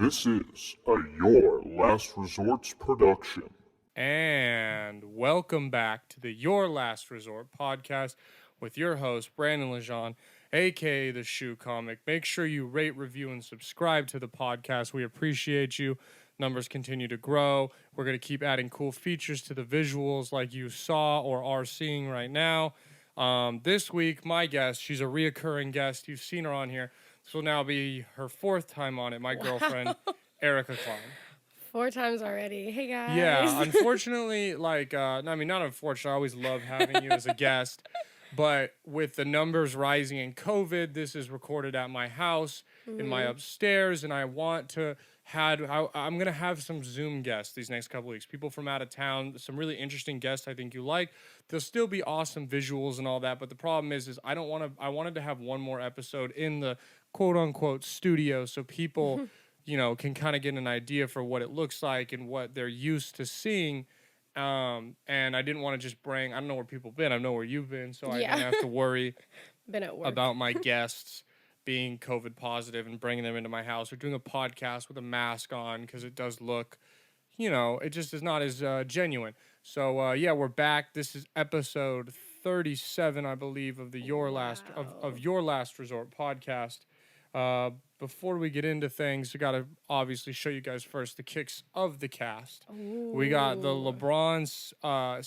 This is a Your Last Resorts production. And welcome back to the Your Last Resort podcast with your host, Brandon Lejean, aka The Shoe Comic. Make sure you rate, review, and subscribe to the podcast. We appreciate you. Numbers continue to grow. We're going to keep adding cool features to the visuals like you saw or are seeing right now. This week, my guest, she's a reoccurring guest. You've seen her on here. This will now be her fourth time on it. My girlfriend, Erica Cline. 4 times already. Hey, guys. Yeah, unfortunately, not unfortunately, I always love having you as a guest. But with the numbers rising in COVID, this is recorded at my house, in my upstairs, and I'm going to have some Zoom guests these next couple weeks. People from out of town, some really interesting guests I think you like. There'll still be awesome visuals and all that, but the problem is I wanted to have one more episode in the quote-unquote studio so people, can kind of get an idea for what it looks like and what they're used to seeing. And I didn't want to just I don't know where people been. I know where you've been, so I didn't have to worry Been at work. about my guests being COVID positive and bringing them into my house. We're doing a podcast with a mask on because it does look, it just is not as genuine. So, we're back. This is episode 37, I believe, of the Your Last Resort podcast. Before we get into things, we got to obviously show you guys first the kicks of the cast. Ooh. We got the LeBron's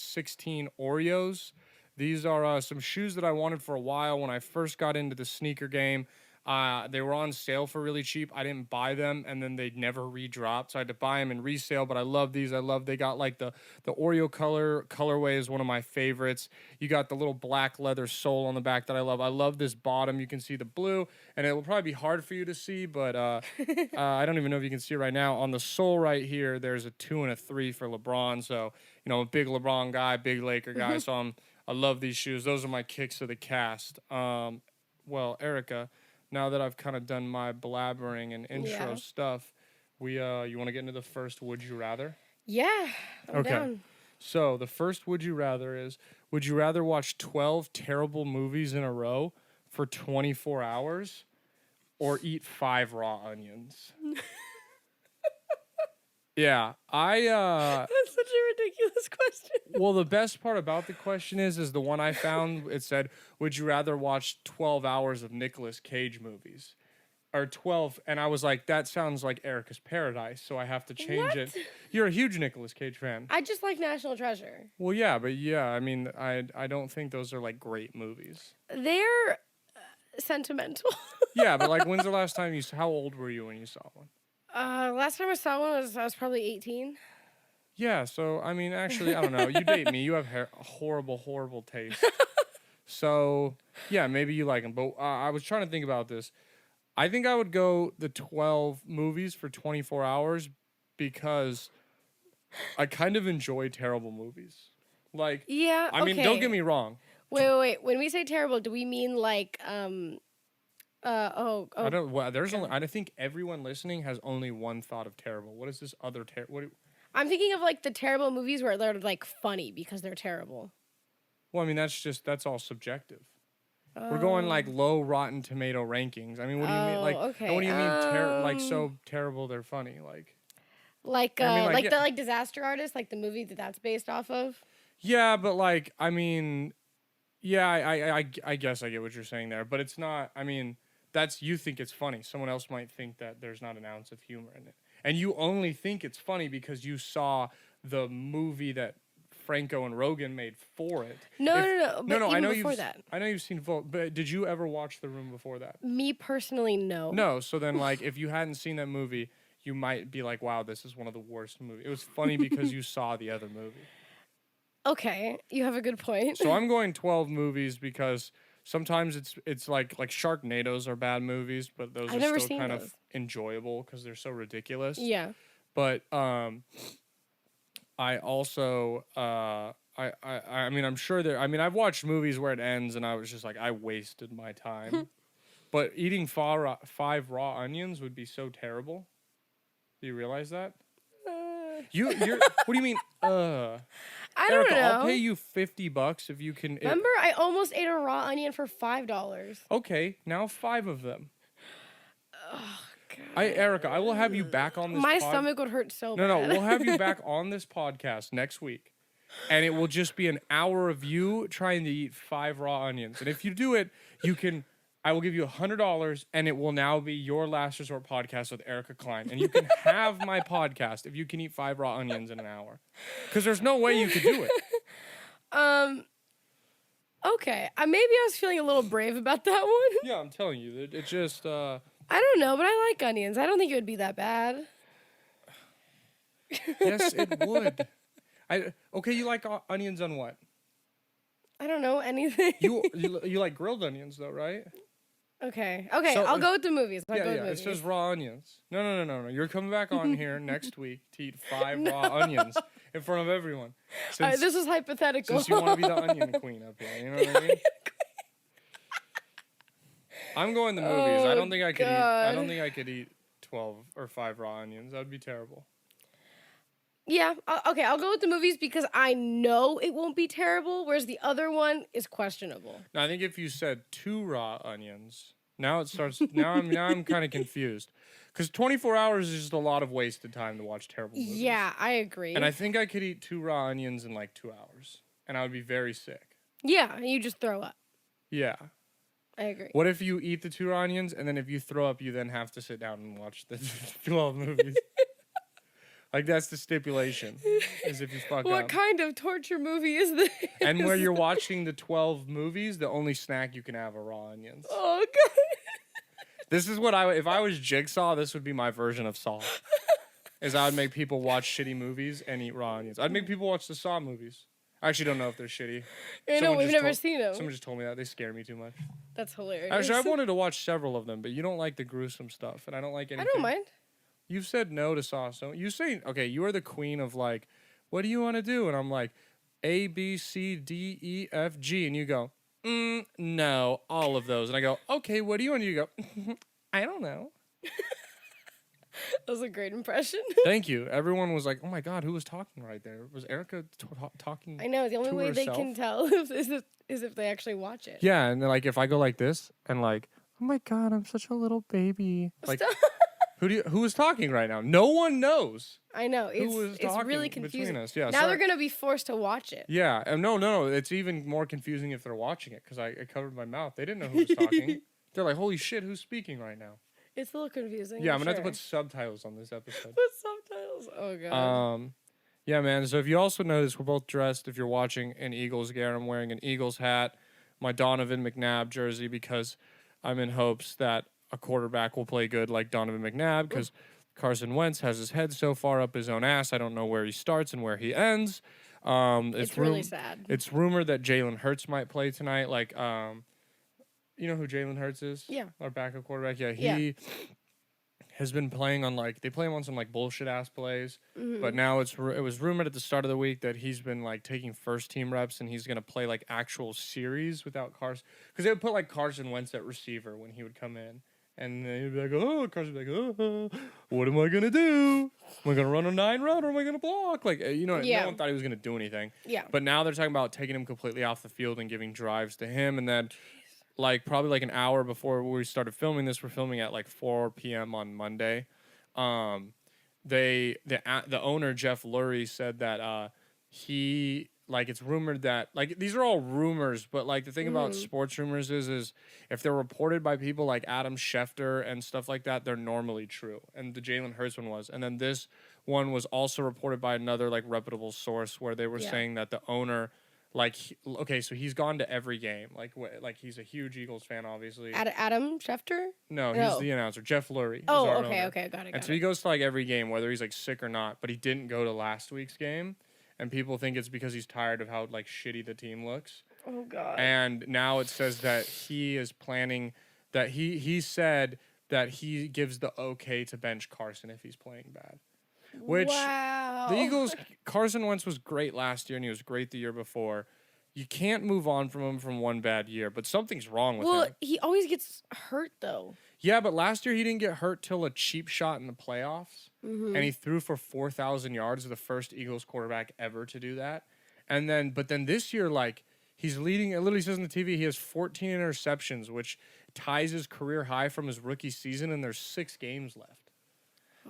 16 Oreos. These are some shoes that I wanted for a while when I first got into the sneaker game. They were on sale for really cheap. I didn't buy them, and then they never re-dropped, so I had to buy them in resale, but I love these. They got like the Oreo colorway is one of my favorites. You got the little black leather sole on the back that I love. I love this bottom. You can see the blue, and it will probably be hard for you to see, but I don't even know if you can see it right now. On the sole right here, there's a 2 and a 3 for LeBron, so, a big LeBron guy, big Laker guy, so I love these shoes. Those are my kicks of the cast. Erica, now that I've kind of done my blabbering and intro stuff, you want to get into the first Would You Rather? Yeah, I'm down. So the first Would You Rather is, would you rather watch 12 terrible movies in a row for 24 hours or eat 5 raw onions? Yeah, That's such a ridiculous question. Well, the best part about the question is the one I found. It said, would you rather watch 12 hours of Nicolas Cage movies? Or 12, and I was like, that sounds like Erica's Paradise, so I have to change it. You're a huge Nicolas Cage fan. I just like National Treasure. Well, yeah, but I mean, I don't think those are like great movies. They're sentimental. Yeah, but like, when's the last time how old were you when you saw one? Last time I saw one I was probably 18. Yeah, so, I mean, actually, I don't know. You date me. You have horrible, horrible taste. So, yeah, maybe you like them. But I was trying to think about this. I think I would go the 12 movies for 24 hours because I kind of enjoy terrible movies. Like, yeah, I mean, don't get me wrong. Wait. When we say terrible, do we mean like, I don't. Well, I think everyone listening has only one thought of terrible. What is this other terrible? I'm thinking of like the terrible movies where they're like funny because they're terrible. Well, I mean, that's all subjective. We're going like low Rotten Tomato rankings. I mean, what do you mean? Like, okay. What do you mean? Like so terrible they're funny? The Disaster Artist, like the movie that's based off of. Yeah, but like, I mean, yeah, I guess I get what you're saying there, but it's not. I mean, you think it's funny. Someone else might think that there's not an ounce of humor in it. And you only think it's funny because you saw the movie that Franco and Rogan made for it. No. I know I know you've seen Volt, but did you ever watch The Room before that? Me personally, no. No, so then like if you hadn't seen that movie, you might be like, wow, this is one of the worst movies. It was funny because you saw the other movie. Okay, you have a good point. So I'm going 12 movies because sometimes it's like Sharknadoes are bad movies, but those are still kind of enjoyable because they're so ridiculous. Yeah. But I also I mean I'm sure I've watched movies where it ends and I was just like I wasted my time. But eating 5 raw onions would be so terrible. Do you realize that? You're what do you mean? I don't Erica, know. I'll pay you $50 if you can. Remember, I almost ate a raw onion for $5. Okay, now 5 of them. Oh Erica, I will have you back on this. My stomach would hurt so bad. No, we'll have you back on this podcast next week, and it will just be an hour of you trying to eat 5 raw onions. And if you do it, I will give you $100, and it will now be your Last Resort podcast with Erica Cline, and you can have my podcast if you can eat 5 raw onions in an hour, because there's no way you could do it. Okay. Maybe I was feeling a little brave about that one. Yeah, I'm telling you, it just. I don't know, but I like onions. I don't think it would be that bad. Yes, it would. Okay, you like onions on what? I don't know anything. You like grilled onions though, right? Okay, So, I'll go with the movies. It says raw onions. No. You're coming back on here next week to eat 5 raw onions in front of everyone. This is hypothetical. Since you want to be the onion queen up here, you know what I mean? I'm going the movies. I don't think I could eat. I don't think I could eat 12 or 5 raw onions. That would be terrible. Yeah. Okay. I'll go with the movies because I know it won't be terrible, whereas the other one is questionable. No, I think if you said 2 raw onions, now it starts. now I'm kind of confused, because 24 hours is just a lot of wasted time to watch terrible movies. Yeah, I agree. And I think I could eat 2 raw onions in like 2 hours, and I would be very sick. Yeah, you just throw up. Yeah. I agree. What if you eat the 2 raw onions, and then if you throw up, you then have to sit down and watch the 12 movies? Like, that's the stipulation, is if you fuck up. What kind of torture movie is this? And where you're watching the 12 movies, the only snack you can have are raw onions. Oh, God. This is what if I was Jigsaw, this would be my version of Saw. Is I would make people watch shitty movies and eat raw onions. I'd make people watch the Saw movies. I actually don't know if they're shitty. I know, we've never seen them. Someone just told me that. They scare me too much. That's hilarious. Actually, I've wanted to watch several of them, but you don't like the gruesome stuff, and I don't like anything. I don't mind. You've said no to Saw, so you say, okay, you are the queen of like, what do you want to do? And I'm like, A, B, C, D, E, F, G. And you go, no, all of those. And I go, okay, what do you want to do? You go, I don't know. That was a great impression. Thank you. Everyone was like, oh my God, who was talking right there? Was Erica talking? I know. The only way herself? they can tell is if they actually watch it. Yeah, and then, like, if I go like this and like, oh my God, I'm such a little baby. Like, who was talking right now? No one knows. I know. It's really confusing. Us. Yeah, now they're gonna be forced to watch it. Yeah, and no. It's even more confusing if they're watching it, because I covered my mouth. They didn't know who was talking. They're like, holy shit, who's speaking right now? It's a little confusing. Yeah, I'm gonna have to put subtitles on this episode. Put subtitles. Oh God. Yeah, man. So if you also notice, we're both dressed, if you're watching, in Eagles gear. I'm wearing an Eagles hat, my Donovan McNabb jersey, because I'm in hopes that a quarterback will play good like Donovan McNabb, because Carson Wentz has his head so far up his own ass. I don't know where he starts and where he ends. It's really sad. It's rumored that Jalen Hurts might play tonight. Like, you know who Jalen Hurts is? Yeah. Our backup quarterback. Yeah, he has been playing on, like, they play him on some, like, bullshit-ass plays. Mm-hmm. But now it was rumored at the start of the week that he's been, like, taking first-team reps, and he's going to play, like, actual series without Carson. Because they would put, like, Carson Wentz at receiver when he would come in. And then he'd be like, oh, Carson would be like, oh, what am I going to do? Am I going to run a 9 route, or am I going to block? Like, you know, no one thought he was going to do anything. Yeah. But now they're talking about taking him completely off the field and giving drives to him, and then probably like an hour before we started filming this, we're filming at like 4 p.m. on Monday. The owner, Jeff Lurie, said that it's rumored that, like, these are all rumors, but like the thing about sports rumors is if they're reported by people like Adam Schefter and stuff like that, they're normally true. And the Jalen Hurts one was, and then this one was also reported by another like reputable source where they were saying that the owner, like, so he's gone to every game. Like he's a huge Eagles fan, obviously. Adam Schefter? No, he's the announcer. Jeff Lurie. Oh, okay, got it. And so he goes to like every game, whether he's like sick or not. But he didn't go to last week's game, and people think it's because he's tired of how like shitty the team looks. Oh God. And now it says that he is planning that he said that he gives the okay to bench Carson if he's playing bad. Which, the Eagles, Carson Wentz was great last year, and he was great the year before. You can't move on from him from one bad year, but something's wrong with him. Well, he always gets hurt, though. Yeah, but last year he didn't get hurt till a cheap shot in the playoffs, and he threw for 4,000 yards, the first Eagles quarterback ever to do that. But then this year, like, he's leading, it literally says on the TV, he has 14 interceptions, which ties his career high from his rookie season, and there's 6 games left.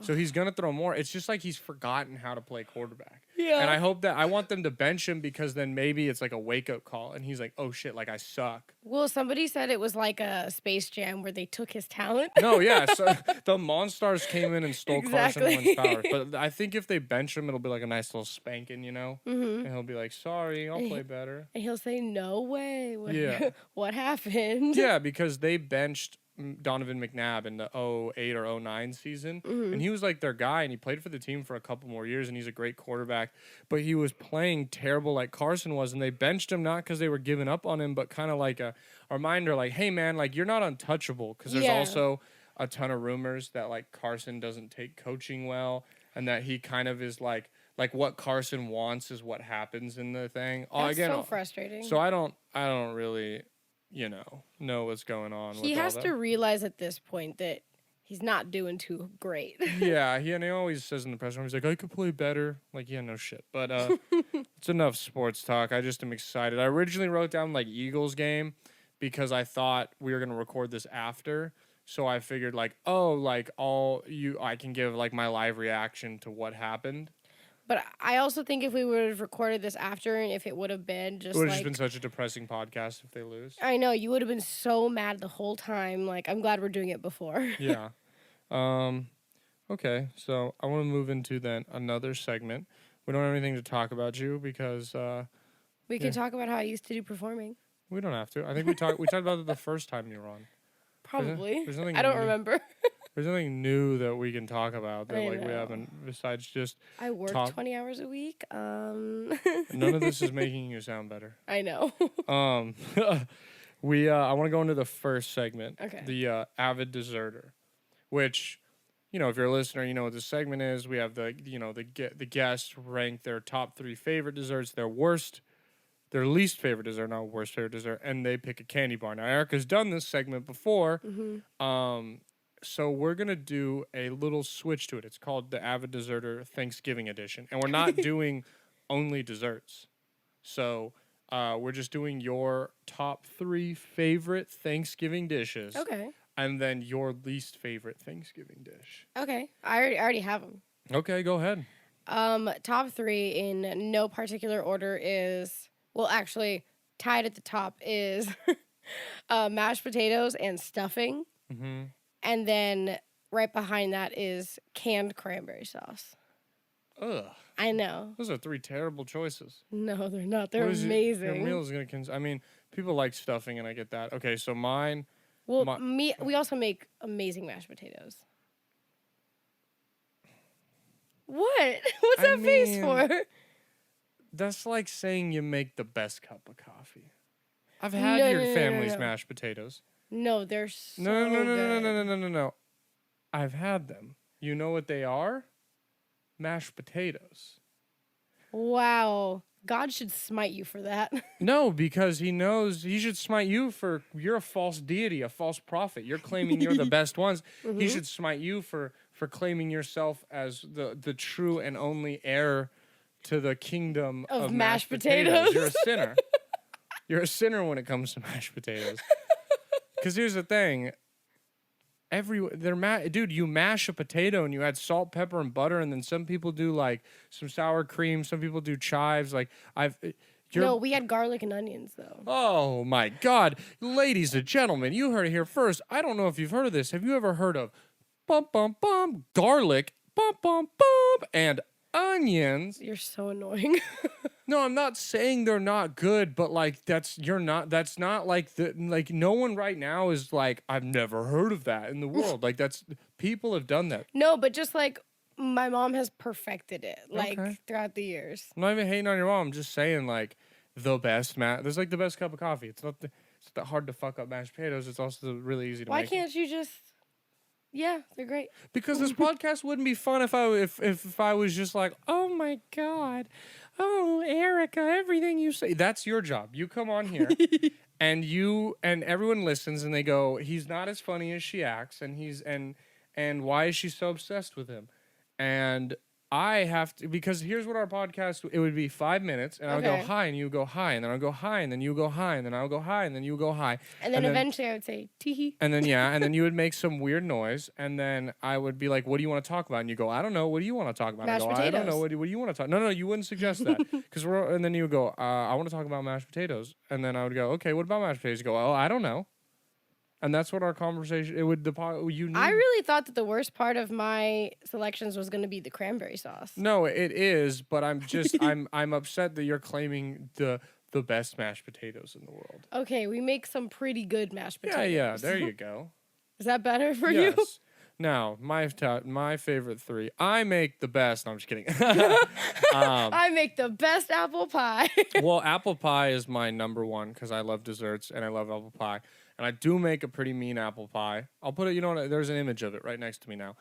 So he's going to throw more. It's just like he's forgotten how to play quarterback. Yeah. And I want them to bench him because then maybe it's like a wake-up call. And he's like, oh, shit, like I suck. Well, somebody said it was like a Space Jam where they took his talent. No, yeah. So the Monstars came in and stole Carson Exactly. Wentz's powers. But I think if they bench him, it'll be like a nice little spanking, you know? Mm-hmm. And he'll be like, sorry, I'll play better. And he'll say, no way. What, Yeah. what happened? Yeah, because they benched Donovan McNabb in the 08 or 09 season. And he was like their guy, and he played for the team for a couple more years, and he's a great quarterback. But he was playing terrible like Carson was, and they benched him not because they were giving up on him, but kind of like a reminder like, hey, man, like you're not untouchable. Because there's also a ton of rumors that like Carson doesn't take coaching well, and that he kind of is like what Carson wants is what happens in the thing. That's so frustrating. So I don't really, know what's going on. He has to realize at this point that he's not doing too great. Yeah, and he always says in the press room, he's like, I could play better. Like, yeah, no shit. But it's enough sports talk. I just am excited. I originally wrote down like Eagles game because I thought we were gonna record this after. So I figured like, I can give like my live reaction to what happened. But I also think if we would have recorded this after, and if it would have been it would have just been such a depressing podcast if they lose. I know, you would have been so mad the whole time. Like, I'm glad we're doing it before. Yeah. Okay, so I want to move into then another segment. We don't have anything to talk about you because we can talk about how I used to do performing. We don't have to. I think we talked about it the first time you were on. Probably. There's nothing I don't remember. There's nothing new that we can talk about that we haven't besides just I work 20 hours a week. None of this is making you sound better. I know. I want to go into the first segment. Okay. The avid deserter, which, if you're a listener, you know what this segment is. We have the guests rank their top 3 favorite desserts, their least favorite dessert, not worst favorite dessert, and they pick a candy bar. Now, Erica's done this segment before. Mm-hmm. So we're going to do a little switch to it. It's called the Avid Deserter Thanksgiving Edition. And we're not doing only desserts. So we're just doing your top 3 favorite Thanksgiving dishes. Okay. And then your least favorite Thanksgiving dish. Okay. I already have them. Okay, go ahead. Top 3 in no particular order is, well, actually, tied at the top is mashed potatoes and stuffing. Mm-hmm. And then right behind that is canned cranberry sauce. Ugh. I know. Those are 3 terrible choices. No, they're not. They're amazing. Your meal is going to... people like stuffing, and I get that. Okay, so mine... Well, we also make amazing mashed potatoes. What? What's that face for? That's like saying you make the best cup of coffee. I've had your family's mashed potatoes. No, they're so good. No. I've had them. You know what they are? Mashed potatoes. Wow. God should smite you for that. No, because he knows he should smite you for you're a false deity, a false prophet. You're claiming you're the best ones. Mm-hmm. He should smite you for claiming yourself as the true and only heir to the kingdom of mashed potatoes. You're a sinner. You're a sinner when it comes to mashed potatoes. Because here's the thing. Dude, you mash a potato and you add salt, pepper, and butter, and then some people do like some sour cream. Some people do chives. Like no, we had garlic and onions though. Oh my God, ladies and gentlemen, you heard it here first. I don't know if you've heard of this. Have you ever heard of bum bum bum garlic bum bum bum and onions? You're so annoying. No, I'm not saying they're not good, but like that's not like no one right now is like, I've never heard of that in the world. Like people have done that. No, but just like my mom has perfected it throughout the years. I'm not even hating on your mom. I'm just saying like the best there's like the best cup of coffee. It's not that hard to fuck up mashed potatoes. It's also really easy to make. Why can't you just... Yeah, they're great. Because this podcast wouldn't be fun if I was just like, oh my God, oh Erica, everything you say. That's your job. You come on here and everyone listens and they go, he's not as funny as she acts, and why is she so obsessed with him? And I have to, because here's what our podcast, it would be 5 minutes, and I would go Okay. hi, and you go hi, and then I'll go hi, and then you go hi, and then I'll go hi, and then you go hi. And then eventually I would say, tee-hee. And then, yeah, and then you would make some weird noise, and then I would be like, what do you want to talk about? And you go, I don't know, what do you want to talk about? Mashed I go, I don't know, potatoes. what do you want to talk? No, you wouldn't suggest that. And then you would go, I want to talk about mashed potatoes. And then I would go, okay, what about mashed potatoes? You go, oh, I don't know. And that's what our conversation, I really thought that the worst part of my selections was going to be the cranberry sauce. No, it is, but I'm just, I'm upset that you're claiming the best mashed potatoes in the world. Okay, we make some pretty good mashed potatoes. Yeah, there you go. Is that better for Yes. you? Now, my favorite 3. I make the best. No, I'm just kidding. I make the best apple pie. Well, apple pie is my number 1 because I love desserts and I love apple pie. And I do make a pretty mean apple pie. I'll put it, there's an image of it right next to me now.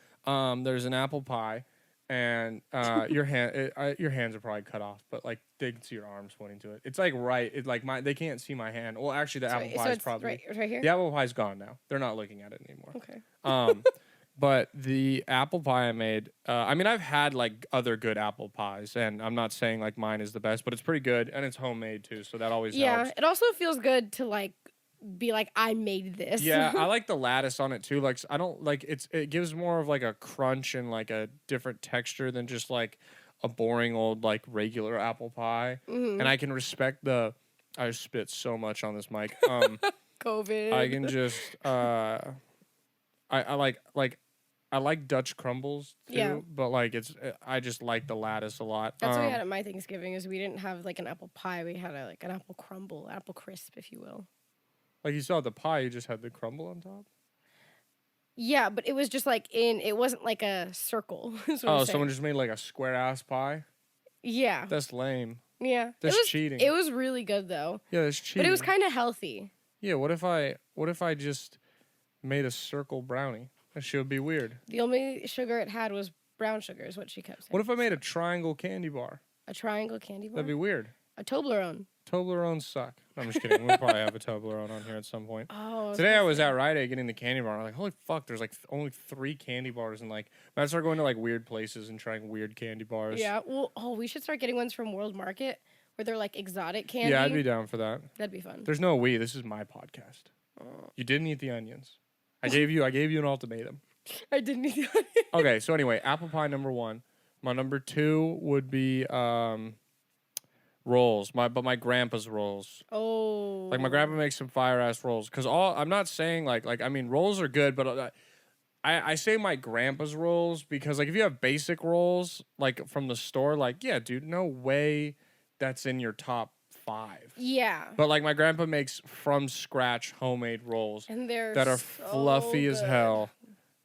There's an apple pie, and your hands are probably cut off, but like they can see your arms pointing to it. It's like they can't see my hand. Well, actually, the apple pie is probably right here. The apple pie's gone now. They're not looking at it anymore. Okay. But the apple pie I made, I've had like other good apple pies, and I'm not saying like mine is the best, but it's pretty good, and it's homemade too, so that always helps. It also feels good to like be like, I made this. Yeah, I like the lattice on it too. Like, I don't like it gives more of like a crunch and like a different texture than just like a boring old like regular apple pie. Mm-hmm. And I can respect I spit so much on this mic. COVID. I can just I like Dutch crumbles too, Yeah. but like I just like the lattice a lot. That's what we had at my Thanksgiving. Is we didn't have like an apple pie. We had like an apple crumble, apple crisp, if you will. Like you saw the pie, you just had the crumble on top. Yeah, but it was just like it wasn't like a circle. Someone just made like a square ass pie. Yeah. That's lame. Yeah. That's cheating. It was really good though. Yeah, that's cheating. But it was kind of healthy. Yeah, what if I just made a circle brownie? That shit would be weird. The only sugar it had was brown sugar, is what she kept saying. What if I made a triangle candy bar? A triangle candy bar? That'd be weird. A Toblerone. Toblerones suck. No, I'm just kidding. We'll probably have a Toblerone on here at some point. Oh. Today I was at Rite Aid getting the candy bar. I'm like, holy fuck, there's like only 3 candy bars, and like I start going to like weird places and trying weird candy bars. Yeah. Well, we should start getting ones from World Market where they're like exotic candy. Yeah, I'd be down for that. That'd be fun. There's no we. This is my podcast. You didn't eat the onions. I gave you an ultimatum. I didn't eat the Okay, so anyway, apple pie number 1. My number 2 would be rolls. My grandpa's rolls. Oh. Like my grandpa makes some fire ass rolls. Cause I'm not saying rolls are good, but I say my grandpa's rolls because like if you have basic rolls like from the store, like yeah, dude, no way that's in your top 5. Yeah. But like my grandpa makes from scratch homemade rolls And they're that are so fluffy as good. hell.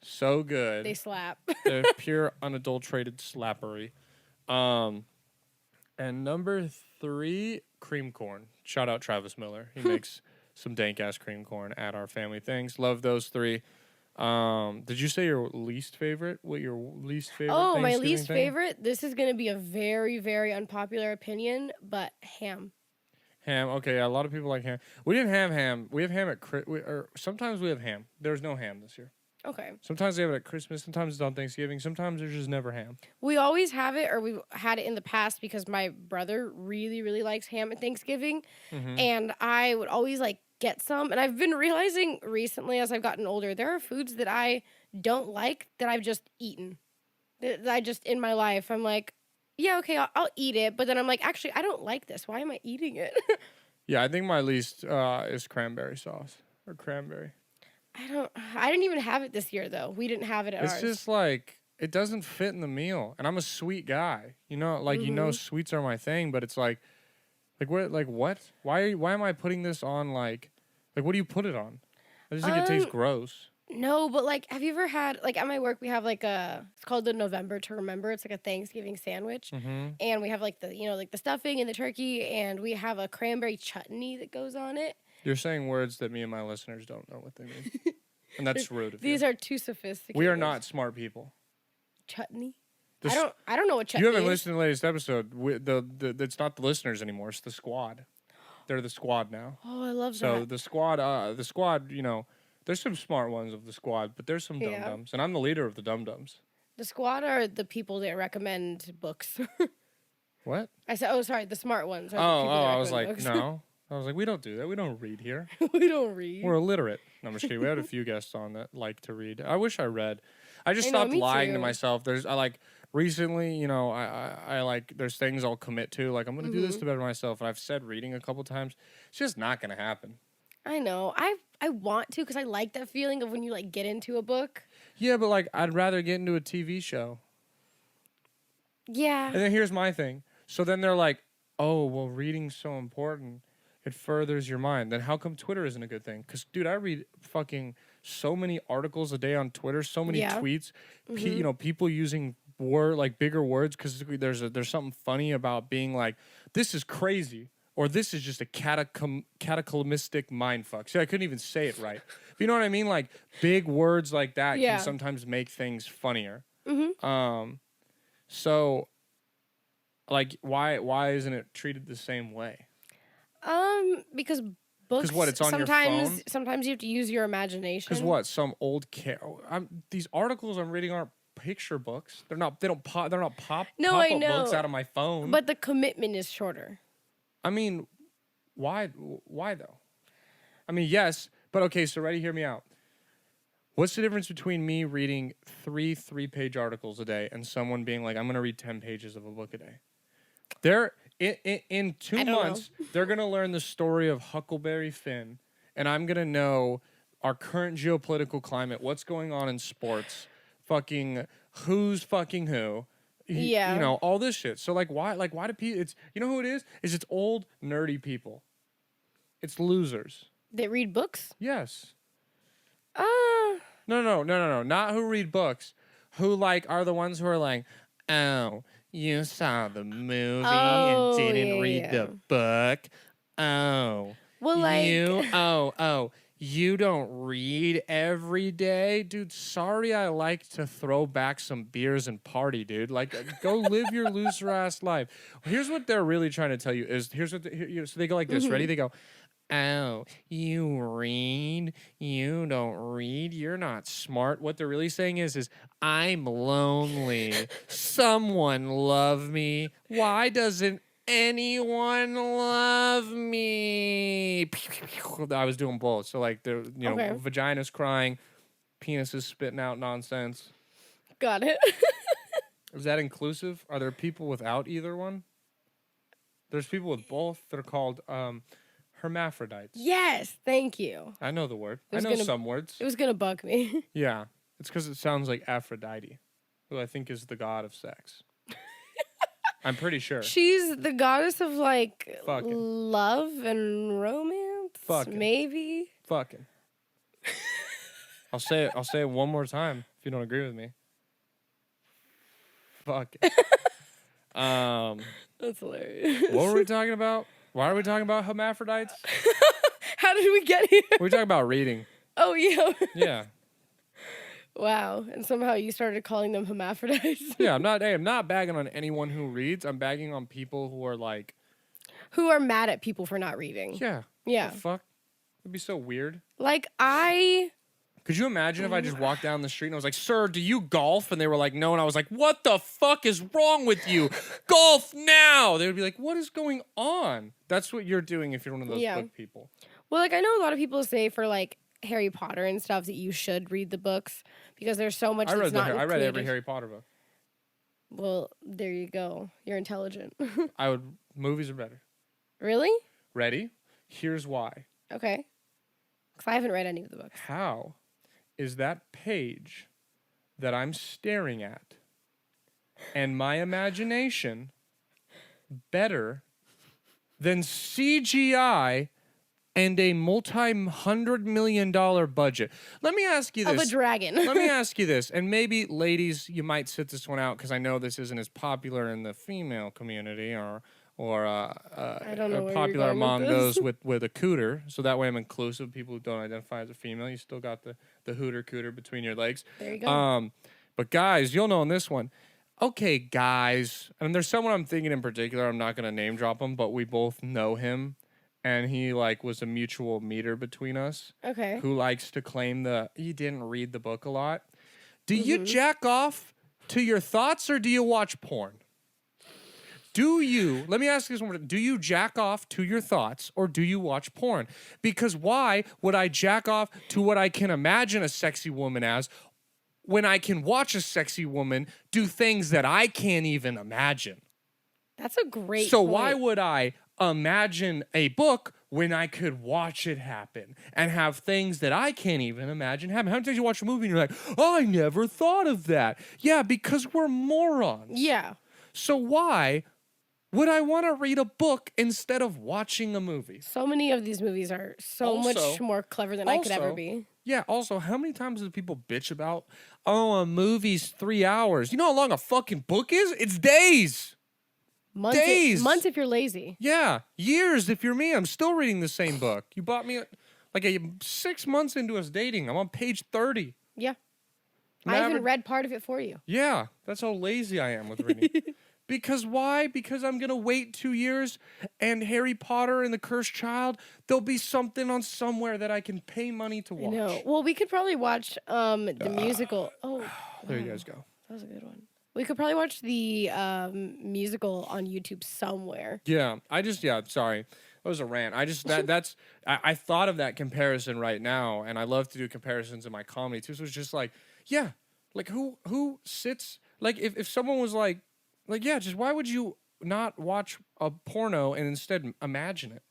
So good. They slap. They're pure unadulterated slappery. And number 3, cream corn. Shout out Travis Miller. He makes some dank ass cream corn at our family things. Love those 3. Did you say your least favorite? What your least favorite? Oh, my Thanksgiving least thing? favorite. This is gonna be a very, very unpopular opinion, but ham. Ham. Okay, yeah, a lot of people like ham. We didn't have ham. We have ham at sometimes we have ham. There's no ham this year. Okay. Sometimes they have it at Christmas. Sometimes it's on Thanksgiving. Sometimes there's just never ham. We always have it, or we've had it in the past because my brother really, really likes ham at Thanksgiving, and I would always like get some. And I've been realizing recently, as I've gotten older, there are foods that I don't like that I've just eaten. That I just in my life, I'm like, yeah, okay, I'll eat it, but then I'm like, actually, I don't like this. Why am I eating it? Yeah, I think my least is cranberry sauce or cranberry. I didn't even have it this year though. We didn't have it at ours. It's just like it doesn't fit in the meal, and I'm a sweet guy. You know, sweets are my thing, but it's like what? Why am I putting this on like what do you put it on? I just think it tastes gross. No, but like, have you ever had like at my work we have like it's called the November to Remember. It's like a Thanksgiving sandwich, and we have like the like the stuffing and the turkey, and we have a cranberry chutney that goes on it. You're saying words that me and my listeners don't know what they mean, and that's rude of you. These are too sophisticated. We are not smart people. Chutney. I don't know what chutney You haven't is. listened to the latest episode. It's not the listeners anymore. It's the squad. They're the squad now. Oh, I love So that. the squad, there's some smart ones of the squad, but there's some dum-dums. And I'm the leader of the dum-dums. The squad are the people that recommend books. What? I said, oh, sorry, the smart ones. Are the Oh, people that I was recommend like, books. no. I was like, we don't do that. We don't read here. We don't read. We're illiterate. No, I'm just kidding. We had a few guests on that like to read. I wish I read. I just I know, stopped me lying to too. myself. I like recently, you know, I like there's things I'll commit to. Like I'm gonna do this to better myself. And I've said reading a couple times. It's just not gonna happen. I know. I want to because I like that feeling of when you like get into a book. Yeah, but like I'd rather get into a TV show. Yeah. And then here's my thing. So then they're like, oh, well, reading's so important. It furthers your mind. Then how come Twitter isn't a good thing? Because, dude, I read fucking so many articles a day on Twitter, so many tweets. You know, people using bigger words because there's something funny about being like, this is crazy. Or this is just a cataclysmic mindfuck. See, I couldn't even say it right. But you know what I mean? Like, big words like that can sometimes make things funnier. So, like, why isn't it treated the same way? Because books. What, it's on your phone? Sometimes you have to use your imagination. Because what? Some old these articles I'm reading aren't picture books. They're not pop-up books out of my phone. But the commitment is shorter. I mean, why though? I mean, yes, but okay, so ready, hear me out. What's the difference between me reading three-page articles a day and someone being like, I'm going to read 10 pages of a book a day? They're in 2 months, they're going to learn the story of Huckleberry Finn, and I'm going to know our current geopolitical climate, what's going on in sports, fucking who's fucking who. You know, all this shit. So why do people, you know who it is? It's old nerdy people. It's losers. That read books? Yes. No, not who read books. Who are the ones who are like, oh, you saw the movie and didn't read the book. Oh. Well, You don't read every day? Dude, sorry I like to throw back some beers and party, dude. Like, go live your loser-ass life. Here's what they're really trying to tell you is, so they go like this, ready? They go, oh, you read? You don't read? You're not smart. What they're really saying is I'm lonely. Someone love me. Why doesn't anyone love me? I was doing both. So vagina's crying, penis is spitting out nonsense. Got it. Is that inclusive? Are there people without either one? There's people with both. They're called hermaphrodites. Yes, thank you. I know the word. I know some words. It was gonna bug me. Yeah, it's because it sounds like Aphrodite, who I think is the god of sex. I'm pretty sure. She's the goddess of Fucking. love and romance. Fucking. Maybe. Fucking. I'll say it one more time if you don't agree with me. Fucking. That's hilarious. What were we talking about? Why are we talking about hermaphrodites? How did we get here? We're talking about reading. Oh yeah. Yeah. Wow. And somehow you started calling them hermaphrodites. Yeah, I'm not bagging on anyone who reads. I'm bagging on people who are like, who are mad at people for not reading. yeah. Yeah. What the fuck? It'd be so weird. Could you imagine if I just walked down the street and I was like, sir, do you golf? And they were like, no. And I was like, what the fuck is wrong with you? Golf now. They would be like, what is going on? That's what you're doing if you're one of those book people. Well, I know a lot of people say for Harry Potter and stuff that you should read the books because there's so much I read included. every Harry Potter book. Well, there you go. You're intelligent. Movies are better. Really? Ready? Here's why. Okay. Because I haven't read any of the books. How is that page that I'm staring at and my imagination better than CGI and a multi-$100 million budget? Let me ask you this. Of a dragon. Let me ask you this. And maybe, ladies, you might sit this one out because I know this isn't as popular in the female community or I don't know popular among those with a cooter. So that way I'm inclusive. People who don't identify as a female, you still got the hooter cooter between your legs. There you go. But guys, you'll know on this one. Okay, guys. And there's someone I'm thinking in particular. I'm not going to name drop him, but we both know him. And he was a mutual meter between us. Okay. Who likes to claim he didn't read the book a lot. Do you jack off to your thoughts or do you watch porn? Let me ask you this one more time. Do you jack off to your thoughts or do you watch porn? Because why would I jack off to what I can imagine a sexy woman as when I can watch a sexy woman do things that I can't even imagine? That's a great So point. why would I imagine a book when I could watch it happen and have things that I can't even imagine happen? How many times you watch a movie and you're like, oh, I never thought of that? Yeah, because we're morons. Yeah. So why would I want to read a book instead of watching a movie? So many of these movies are so much more clever than I could ever be. Yeah, also, how many times do people bitch about, oh, a movie's 3 hours? You know how long a fucking book is? It's days. Days. Months if you're lazy. Yeah, years if you're me. I'm still reading the same book. You bought me like 6 months into us dating. I'm on page 30. Yeah. I even read part of it for you. Yeah, that's how lazy I am with reading. Because why? Because I'm going to wait 2 years and Harry Potter and the Cursed Child, there'll be something on somewhere that I can pay money to watch. No. Well, we could probably watch the musical. Oh. There you guys go. That was a good one. We could probably watch the musical on YouTube somewhere. Yeah, sorry. That was a rant. I thought of that comparison right now, and I love to do comparisons in my comedy too. So it's just like, yeah, like who sits, like if someone was like, yeah, just why would you not watch a porno and instead imagine it?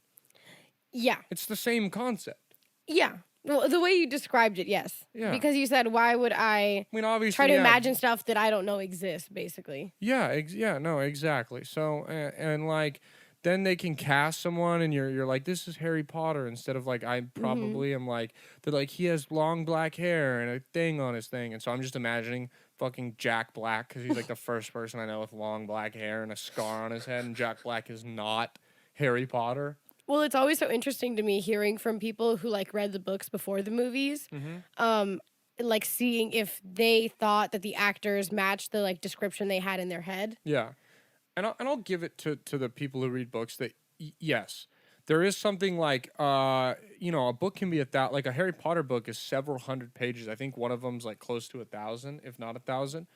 Yeah. It's the same concept. Yeah. Well, the way you described it, yes. Yeah. Because you said, why would I mean, obviously, try to imagine stuff that I don't know exists, basically. Yeah, no, exactly. So, and like, then they can cast someone and you're like, this is Harry Potter, instead of like, I probably am like, they're like, he has long black hair and a thing on his thing. And so I'm just imagining fucking Jack Black, because he's like the first person I know with long black hair and a scar on his head, and Jack Black is not Harry Potter. Well, it's always so interesting to me hearing from people who like read the books before the movies, like seeing if they thought that the actors matched the like description they had in their head. Yeah, and I'll give it to the people who read books that yes, there is something like a book can be like a Harry Potter book is several hundred pages. I think one of them's like close to 1,000, if not 1,000.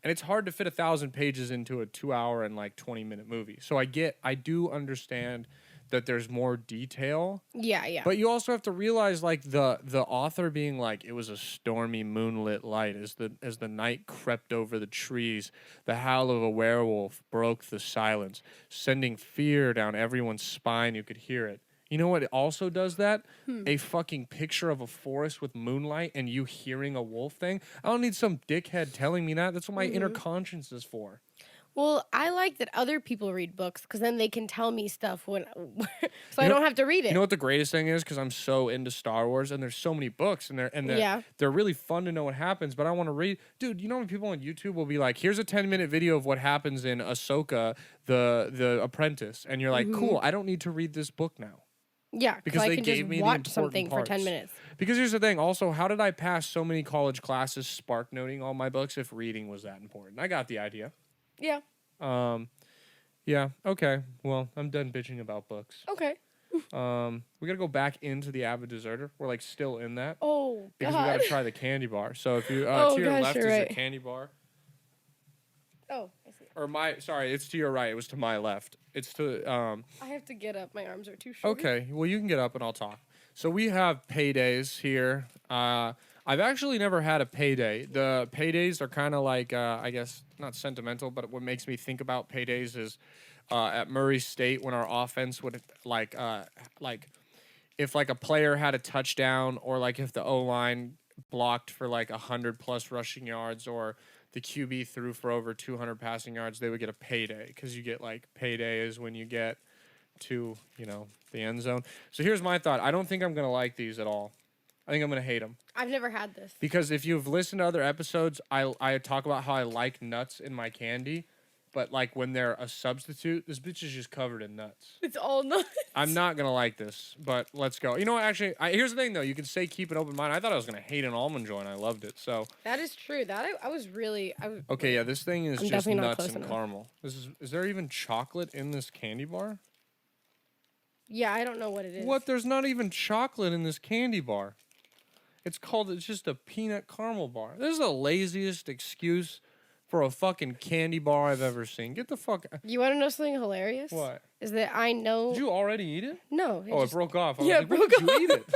And it's hard to fit 1,000 pages into a 2 hour and like 20-minute movie. So I do understand that there's more detail. Yeah. But you also have to realize, like, the author being like, it was a stormy moonlit light as the night crept over the trees, the howl of a werewolf broke the silence, sending fear down everyone's spine who could hear it. You know what also does that? A fucking picture of a forest with moonlight and you hearing a wolf thing. I don't need some dickhead telling me that. That's what my inner conscience is for. Well, I like that other people read books because then they can tell me stuff so I don't have to read it. You know what the greatest thing is? Because I'm so into Star Wars and there's so many books and they're really fun to know what happens, but I want to read. Dude, you know when people on YouTube will be like, here's a 10-minute video of what happens in Ahsoka, the Apprentice. And you're like, cool, I don't need to read this book now. Yeah, because I they can gave just me watch the something important for 10 parts. minutes. Because here's the thing. Also, how did I pass so many college classes spark noting all my books if reading was that important? I got the idea. Yeah. Yeah, okay. Well, I'm done bitching about books. Okay. We gotta go back into the Avid Deserter. We're like still in that. Oh, because God. we gotta try the candy bar. So if you to your gosh, left is right. a candy bar. Oh, I see. Or sorry, it's to your right. It was to my left. It's to I have to get up. My arms are too short. Okay, well you can get up and I'll talk. So we have paydays here. I've actually never had a payday. The paydays are kind of like, I guess, not sentimental, but what makes me think about paydays is at Murray State when our offense would, like if, like, a player had a touchdown or, like, if the O-line blocked for, like, 100-plus rushing yards or the QB threw for over 200 passing yards, they would get a payday because you get, like, payday is when you get to, the end zone. So here's my thought. I don't think I'm going to like these at all. I think I'm going to hate them. I've never had this. Because if you've listened to other episodes, I talk about how I like nuts in my candy. But, like, when they're a substitute, this bitch is just covered in nuts. It's all nuts. I'm not going to like this, but let's go. You know what, actually, here's the thing, though. You can say keep an open mind. I thought I was going to hate an Almond Joy, and I loved it, so. That is true. That I was really. Okay, yeah, this thing is just nuts and enough. caramel. Is there even chocolate in this candy bar? Yeah, I don't know what it is. What? There's not even chocolate in this candy bar. It's just a peanut caramel bar. This is the laziest excuse for a fucking candy bar I've ever seen. Get the fuck. You want to know something hilarious? What? Is that I know? Did you already eat it? No. It broke off. I was Yeah, like, when did you eat it?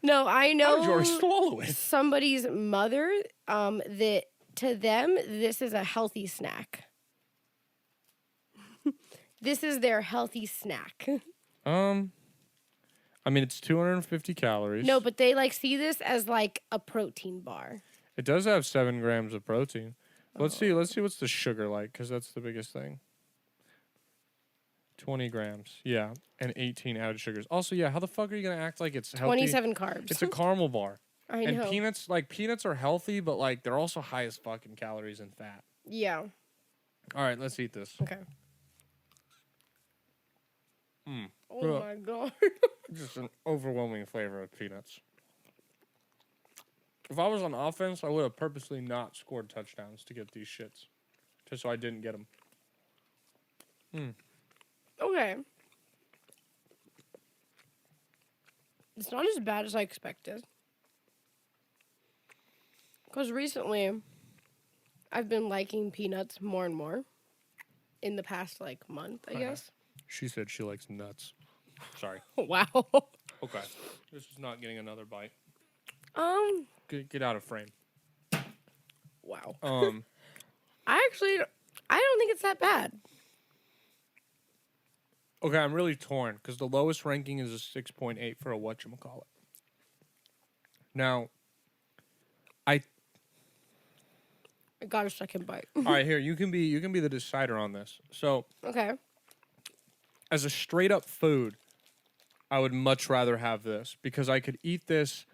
No, I know. How did you already swallow it? Somebody's mother. That to them, this is a healthy snack. This is their healthy snack. I mean, it's 250 calories. No, but they like see this as like a protein bar. It does have 7 grams of protein. Let's see what's the sugar like, because that's the biggest thing. 20 grams. Yeah. And 18 added sugars. Also, yeah, how the fuck are you going to act like it's healthy? 27 carbs. It's a caramel bar. I know. And peanuts are healthy, but like they're also high as fucking calories and fat. Yeah. All right, let's eat this. Okay. Oh my god. Just an overwhelming flavor of peanuts. If I was on offense, I would have purposely not scored touchdowns to get these shits. Just so I didn't get them. Okay. It's not as bad as I expected. Because recently, I've been liking peanuts more and more. In the past, like, month, I guess. She said she likes nuts. Sorry. Wow. Okay. This is not getting another bite. Get out of frame. Wow. I don't think it's that bad. Okay, I'm really torn because the lowest ranking is a 6.8 for a whatchamacallit. Now, I got a second bite. all right, here you can be the decider on this. So, Okay. as a straight up food, I would much rather have this because I could eat this.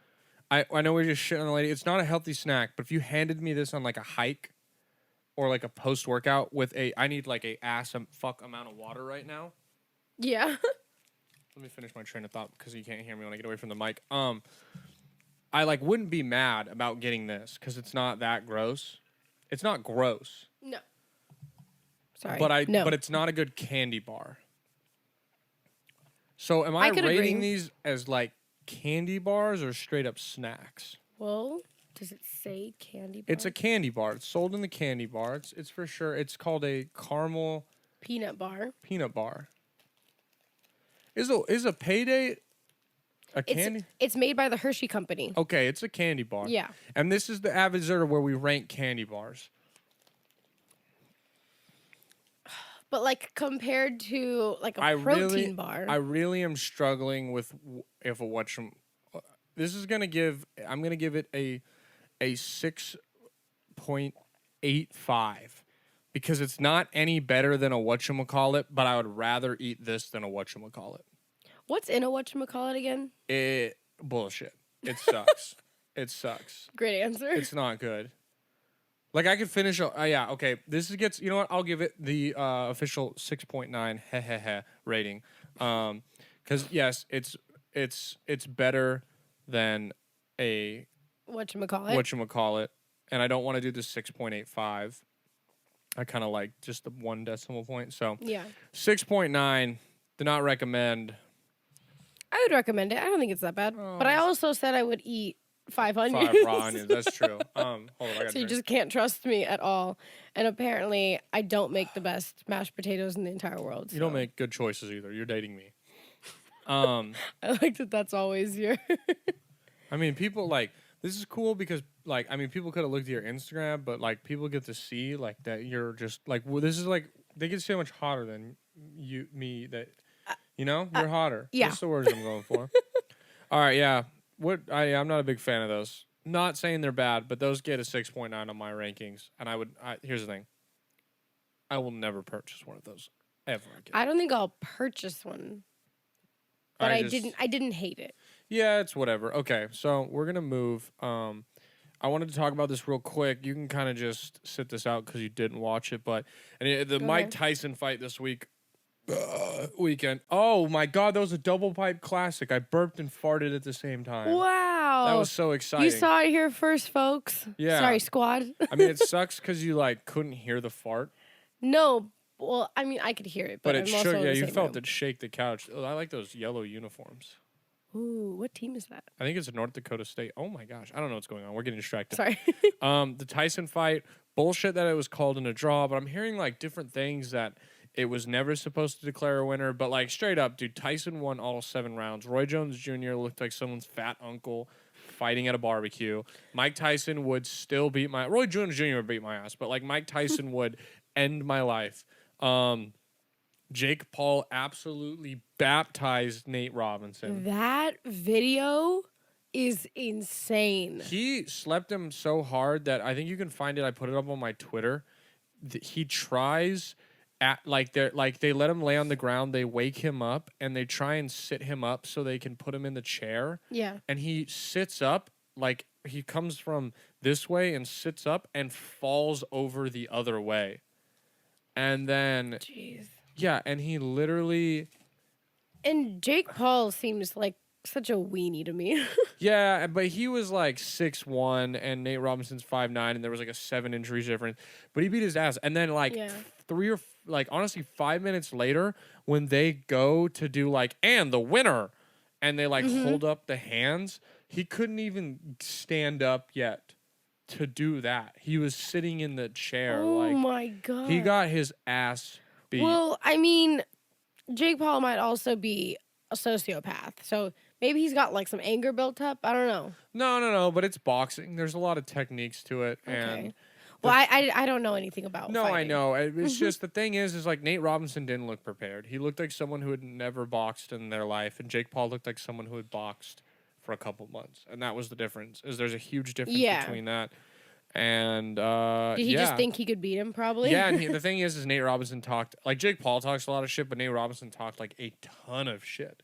I know we're just shitting on the lady. It's not a healthy snack, but if you handed me this on like a hike or like a post workout with I need like a fuck amount of water right now. Yeah. Let me finish my train of thought because you can't hear me when I get away from the mic. I like wouldn't be mad about getting this because it's not that gross. It's not gross. No. Sorry. But it's not a good candy bar. So am I could rating agree. these as like candy bars or straight up snacks? Well, does it say candy bar? It's a candy bar. It's sold in the candy bar. It's for sure. It's called a caramel peanut bar. peanut bar. Is a Payday a candy? It's made by the Hershey Company. Okay, it's a candy bar. Yeah. And this is the Avid Zerta where we rank candy bars. But like compared to like a protein bar. I really am struggling with if a this is gonna give. I'm gonna give it a 6.85 because it's not any better than a whatchamacallit, but I would rather eat this than a whatchamacallit. What's in a whatchamacallit again? Bullshit. It sucks. It sucks. Great answer. It's not good. Like I could finish. Yeah. Okay. Gets. You know what? I'll give it the official 6.9 rating. Because yes, it's better than a whatchamacallit, and I don't want to do the 6.85. I kind of like just the 1 decimal point. So yeah, 6.9. Do not recommend. I would recommend it. I don't think it's that bad. But I also said I would eat 5 onions. 5 raw onions. That's true. Hold on. I So you just can't trust me at all. And apparently, I don't make the best mashed potatoes in the entire world. So. You don't make good choices either. You're dating me. I like that. That's always your. I mean, people like this is cool because like I mean, people could have looked at your Instagram, but like people get to see like that you're just like this is like they get so much hotter than me that you're hotter. Yeah, that's the words I'm going for. All right, yeah. I'm not a big fan of those. Not saying they're bad, but those get a 6.9 on my rankings. And here's the thing. I will never purchase one of those ever again. I don't think I'll purchase one. But I didn't hate it. Yeah, it's whatever. Okay, so we're gonna move. I wanted to talk about this real quick. You can kind of just sit this out because you didn't watch it, but the Mike Tyson fight this weekend. Oh my God, that was a double pipe classic. I burped and farted at the same time. Wow, that was so exciting. You saw it here first, folks. Yeah. Sorry, squad. I mean, it sucks because you like couldn't hear the fart. No, well, I mean, I could hear it, but it I'm also shook. in Yeah, the you same felt room. it shake the couch. Oh, I like those yellow uniforms. Ooh, what team is that? I think it's North Dakota State. Oh my gosh, I don't know what's going on. We're getting distracted. Sorry. The Tyson fight, bullshit that it was called in a draw, but I'm hearing like different things that it was never supposed to declare a winner. But like straight up, dude, Tyson won all 7 rounds. Roy Jones Jr. looked like someone's fat uncle fighting at a barbecue. Mike Tyson would still beat my Roy Jones Jr. would beat my ass, but like Mike Tyson would end my life. Jake Paul absolutely baptized Nate Robinson. That video is insane. He slept him so hard that I think you can find it. I put it up on my Twitter. He tries at they let him lay on the ground. They wake him up and they try and sit him up so they can put him in the chair. Yeah. And he sits up like he comes from this way and sits up and falls over the other way. And then Jeez. yeah, and he literally. And Jake Paul seems like such a weenie to me. Yeah, but he was like 6'1", and Nate Robinson's 5'9", and there was like a 7 injuries difference. But he beat his ass. And then like 5 minutes later, when they go to do like, and the winner, and they like hold up the hands, he couldn't even stand up yet to do that. He was sitting in the chair. Oh my God. He got his ass beat. Well, I mean, Jake Paul might also be a sociopath. So maybe he's got like some anger built up. I don't know. No, but it's boxing. There's a lot of techniques to it. Okay. And well, I don't know anything about fighting. I know. It's just the thing is like Nate Robinson didn't look prepared. He looked like someone who had never boxed in their life, and Jake Paul looked like someone who had boxed for a couple months. And that was the difference. Is there's a huge difference between that. And did he just think he could beat him? Probably. Yeah, and the thing is Nate Robinson talked like Jake Paul talks a lot of shit, but Nate Robinson talked like a ton of shit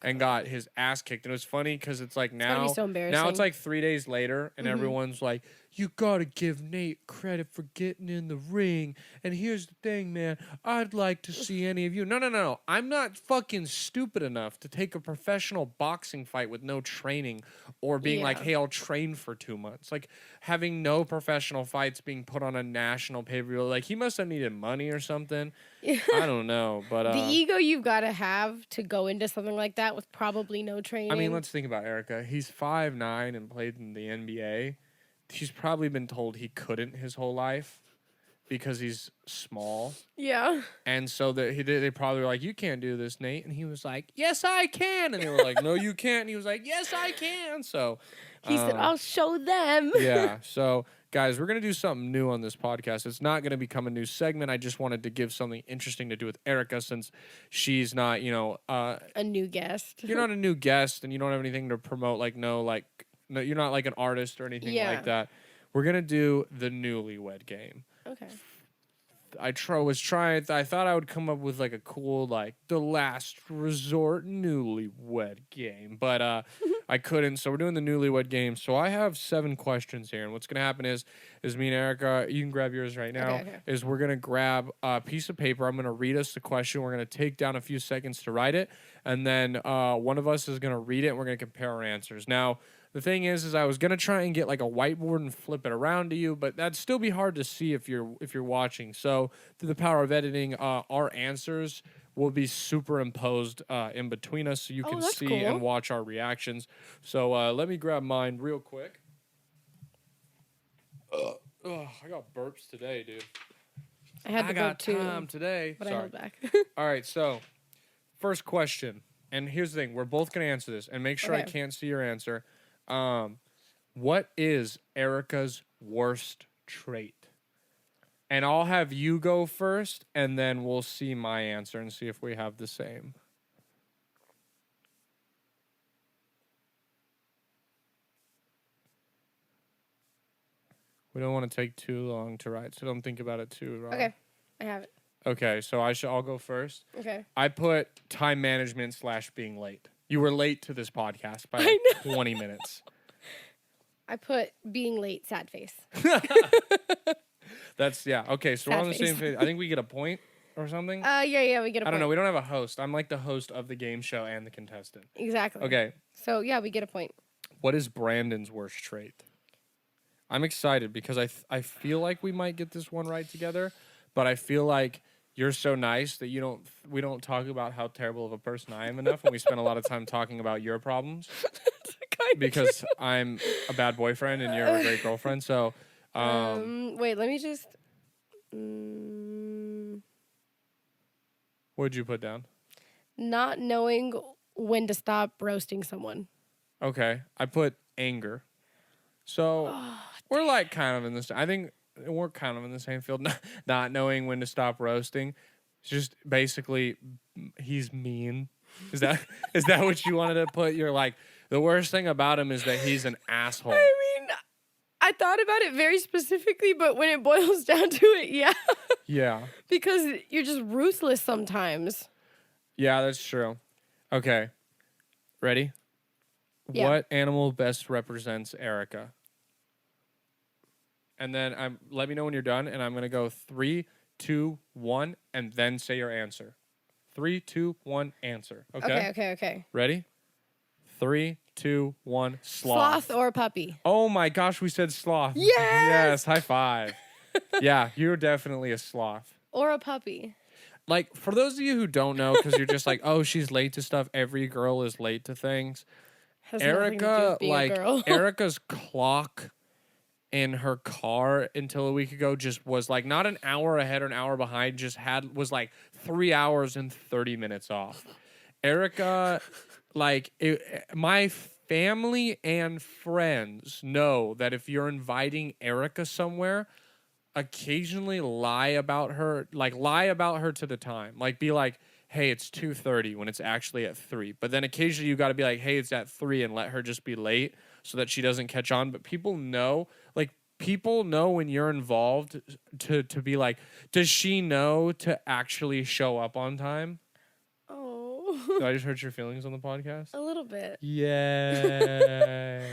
and got his ass kicked. And it was funny because it's like now, so embarrassing. now it's like 3 days later, and everyone's like, "You gotta give Nate credit for getting in the ring." And here's the thing, man, I'd like to see any of you. No. I'm not fucking stupid enough to take a professional boxing fight with no training or being like, "Hey, I'll train for 2 months." Like having no professional fights being put on a national pay-per-view. Like he must have needed money or something. I don't know, but the ego you've got to have to go into something like that with probably no training. I mean, let's think about Erica. He's 5'9" and played in the NBA. He's probably been told he couldn't his whole life because he's small. Yeah. And so they probably were like, "You can't do this, Nate." And he was like, "Yes, I can." And they were like, "No, you can't." And he was like, "Yes, I can." So he said, "I'll show them." Yeah. So guys, we're going to do something new on this podcast. It's not going to become a new segment. I just wanted to give something interesting to do with Erica since she's not, a new guest. You're not a new guest and you don't have anything to promote. No, you're not like an artist or anything like that. We're going to do the newlywed game. Okay. I thought I would come up with like a cool, like the last resort newlywed game, but I couldn't. So we're doing the newlywed game. So I have 7 questions here. And what's going to happen is me and Erica, you can grab yours right now, is we're going to grab a piece of paper. I'm going to read us the question. We're going to take down a few seconds to write it. And then one of us is going to read it and we're going to compare our answers. Now, the thing is I was gonna try and get like a whiteboard and flip it around to you, but that'd still be hard to see if you're watching. So through the power of editing, our answers will be superimposed in between us, so you can see and watch our reactions. So let me grab mine real quick. I got burps today, dude. I got time today, but I held back. All right, so first question, and here's the thing: we're both gonna answer this, and make sure I can't see your answer. What is Erica's worst trait? And I'll have you go first, and then we'll see my answer and see if we have the same. We don't want to take too long to write, so don't think about it too long. Okay, I have it. Okay, so I'll go first. Okay. I put time management / being late. You were late to this podcast by like 20 minutes. I put being late, sad face. That's, yeah. Okay, so we're on the same page. I think we get a point or something. Yeah, we get a point. I don't know. We don't have a host. I'm like the host of the game show and the contestant. Exactly. Okay. So, yeah, we get a point. What is Brandon's worst trait? I'm excited because I feel like we might get this one right together, but I feel like you're so nice that we don't talk about how terrible of a person I am enough, and we spend a lot of time talking about your problems because I'm a bad boyfriend and you're a great girlfriend. So, wait, let me just. what'd you put down? Not knowing when to stop roasting someone. Okay, I put anger. So we're like kind of in this. I think we're kind of in the same field. Not knowing when to stop roasting. It's just basically he's mean. Is that what you wanted to put? You're like the worst thing about him is that he's an asshole. I mean, I thought about it very specifically, but when it boils down to it, yeah. Yeah. Because you're just ruthless sometimes. Yeah, that's true. Okay. Ready? Yeah. What animal best represents Erica? And then let me know when you're done, and I'm gonna go 3, 2, 1, and then say your answer. 3, 2, 1, answer. Okay. Okay. Ready? 3, 2, 1. Sloth. Sloth or puppy? Oh my gosh, we said sloth. Yes! Yes. High five. Yeah, you're definitely a sloth. Or a puppy. Like, for those of you who don't know, because you're just like, oh, she's late to stuff. Every girl is late to things. Has nothing to do Erica, with being a like, girl. Erica's clock in her car until a week ago just was like not an hour ahead or an hour behind, was like 3 hours and 30 minutes off. Erica, like, my family and friends know that if you're inviting Erica somewhere, occasionally lie about her to the time. Like, be like, hey, it's 2:30 when it's actually at 3. But then occasionally you got to be like, hey, it's at 3, and let her just be late so that she doesn't catch on. But people know when you're involved to be like, does she know to actually show up on time? Oh. Did I just hurt your feelings on the podcast? A little bit. Yay.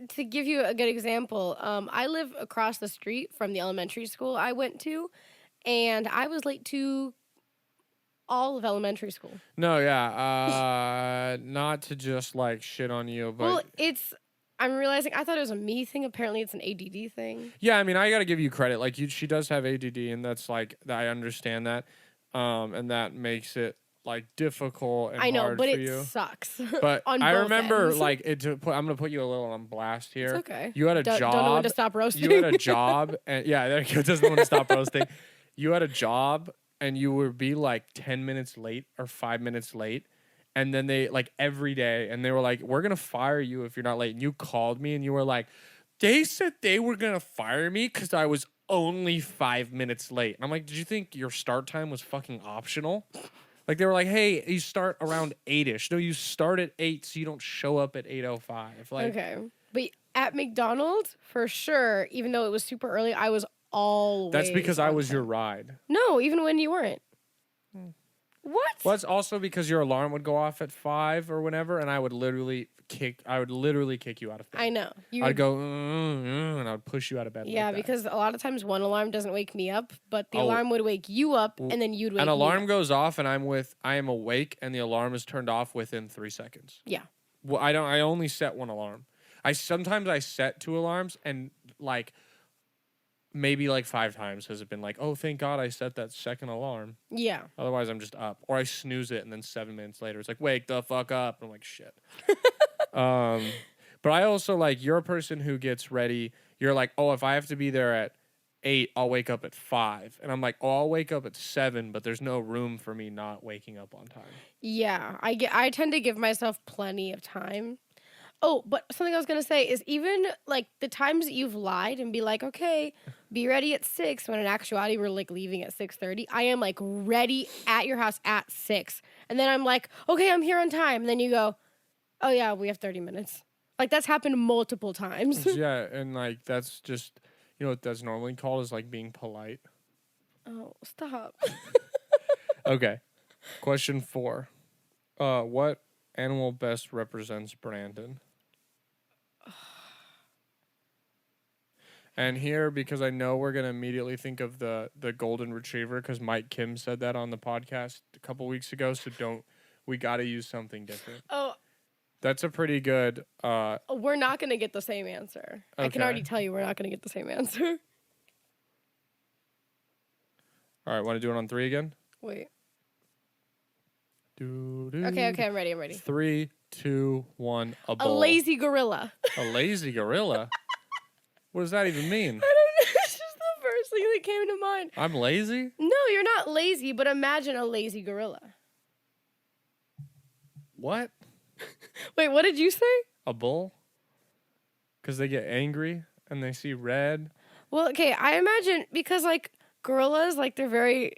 To give you a good example, I live across the street from the elementary school I went to, and I was late to all of elementary school. No, yeah. Not to just like shit on you, but Well, I'm realizing I thought it was a me thing. Apparently, it's an ADD thing. yeah, I mean, I got to give you credit. Like, she does have ADD, and that's like, I understand that, and that makes it like difficult and I know, hard but for it you. sucks. But on I both remember, ends. like, I'm gonna put you a little on blast here. It's okay. You had a job. Don't know when to stop roasting. You had a job, and yeah, there you go. Doesn't know when to stop roasting. You had a job, and you would be like 10 minutes late or 5 minutes late. And then they, like, every day, and they were like, we're going to fire you if you're not late. And you called me, and you were like, they said they were going to fire me because I was only 5 minutes late. And I'm like, did you think your start time was fucking optional? Like, they were like, hey, you start around 8-ish. No, you start at 8 so you don't show up at 8:05. Like, okay. But at McDonald's, for sure, even though it was super early, I was always that's because I on was time. your ride. No, even when you weren't. What? Well, it's also because your alarm would go off at 5 or whenever, and I would literally kick you out of bed. I know. I'd go, and I'd push you out of bed. Yeah, like that. because a lot of times one alarm doesn't wake me up, but the alarm would wake you up, and then you'd wake me an up. alarm goes off, and I am awake, and the alarm is turned off within 3 seconds. Yeah. Well, I only set one alarm. Sometimes I set 2 alarms, and like maybe like 5 times has it been like, oh, thank God I set that second alarm. Yeah. Otherwise, I'm just up, or I snooze it, and then 7 minutes later, it's like, wake the fuck up. And I'm like, shit. But I also, like, you're a person who gets ready. You're like, oh, if I have to be there at 8, I'll wake up at 5. And I'm like, oh, I'll wake up at 7, but there's no room for me not waking up on time. Yeah, I tend to give myself plenty of time. Oh, but something I was going to say is even, like, the times that you've lied and be like, okay, be ready at 6, when in actuality we're, like, leaving at 6:30. I am, like, ready at your house at 6. And then I'm like, okay, I'm here on time. And then you go, oh, yeah, we have 30 minutes. Like, that's happened multiple times. Yeah, and, like, that's just, you know what that's normally called is, like, being polite. Oh, stop. Okay. Question 4. What animal best represents Brandon? And here, because I know we're going to immediately think of the golden retriever, because Mike Kim said that on the podcast a couple weeks ago, so we got to use something different. Oh. That's a pretty good... we're not going to get the same answer. Okay. I can already tell you we're not going to get the same answer. All right, want to do it on 3 again? Wait. Do, Okay, I'm ready. 3, 2, 1. A A bowl. lazy gorilla. A lazy gorilla? What does that even mean? I don't know. It's just the first thing that came to mind. I'm lazy? No, you're not lazy, but imagine a lazy gorilla. What? Wait, what did you say? A bull? Because they get angry and they see red. Well, okay, I imagine because like gorillas, like they're very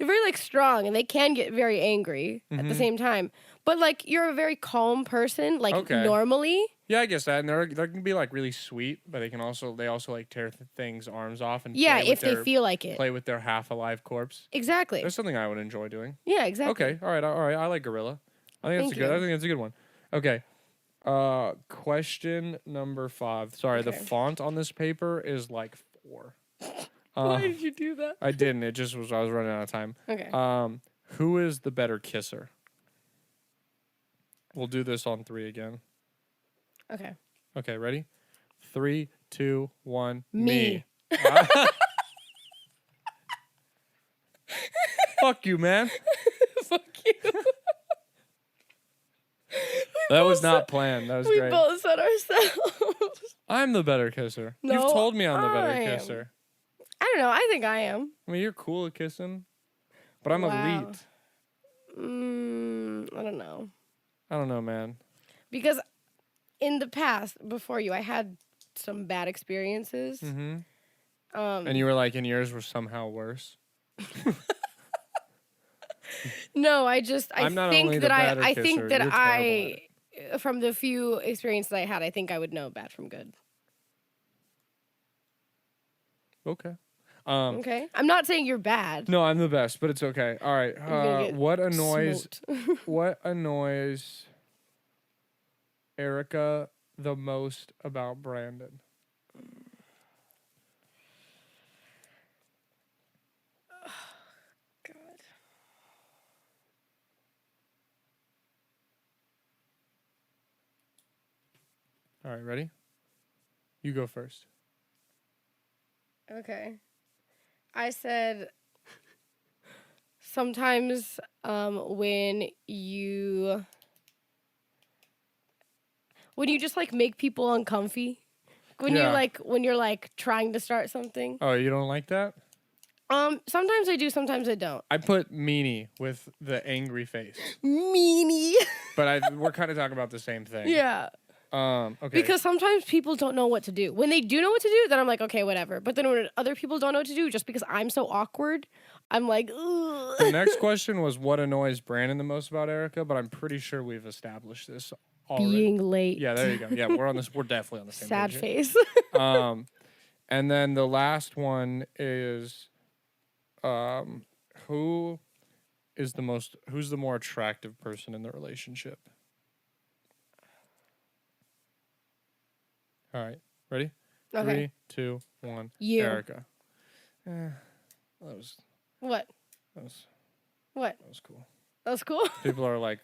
like strong and they can get very angry at the same time. But like you're a very calm person, like normally. Yeah, I guess that. And they can be like really sweet, but they also like tear things arms off and if they feel like it. Play with their half alive corpse. Exactly. That's something I would enjoy doing. Yeah, exactly. Okay, all right. I like gorilla. I think that's a good one. Okay. Question number 5. Sorry, the font on this paper is like 4. Why did you do that? I didn't. It just was. I was running out of time. Okay. Who is the better kisser? We'll do this on 3 again. Okay. Okay, ready? 3, 2, 1. Me. Fuck you, man. Fuck you. That was not planned. That was we great. We both said ourselves. I'm the better kisser. No, You've told me I'm the better kisser. I don't know. I think I am. I mean, you're cool at kissing, but I'm elite. I don't know. I don't know, man. Because in the past, before you, I had some bad experiences. Mm-hmm. And you were like, and yours were somehow worse. No, I think that I from the few experiences I had, I think I would know bad from good. Okay. Okay. I'm not saying you're bad. No, I'm the best, but it's okay. All right. What annoys Erica the most about Brandon? All right, ready? You go first. Okay. I said sometimes when you just like make people uncomfy. When you're like trying to start something. Oh, you don't like that? Sometimes I do, sometimes I don't. I put meanie with the angry face. Meanie. But we're kind of talking about the same thing. Yeah. Okay. Because sometimes people don't know what to do. When they do know what to do, then I'm like, okay, whatever. But then when other people don't know what to do, just because I'm so awkward, I'm like, ugh. The next question was what annoys Brandon the most about Erica, but I'm pretty sure we've established this already. Being late. Yeah, there you go. Yeah, we're definitely on the same sad page. face. And then the last one is who's the more attractive person in the relationship? All right, ready? Okay. 3, 2, 1. You. Erica. That was What? That was What? That was cool. That was cool. People are like,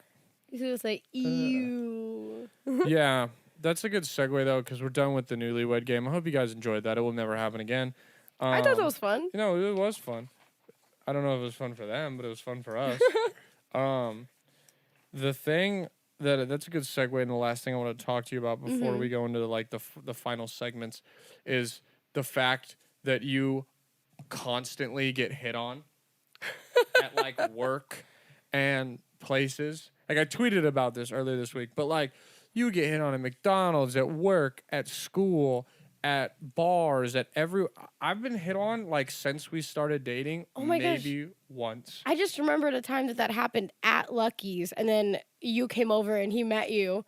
you should say ew. yeah, that's a good segue though, because we're done with the newlywed game. I hope you guys enjoyed that. It will never happen again. I thought that was fun. You know, it was fun. I don't know if it was fun for them, but it was fun for us. The thing that's a good segue, and the last thing I want to talk to you about before we go into the final segments is the fact that you constantly get hit on at like work and places. Like I tweeted about this earlier this week, but like you get hit on at McDonald's, at work, at school, at bars, I've been hit on like since we started dating. Oh my maybe gosh. Once. I just remembered a time that happened at Lucky's, and then you came over and he met you,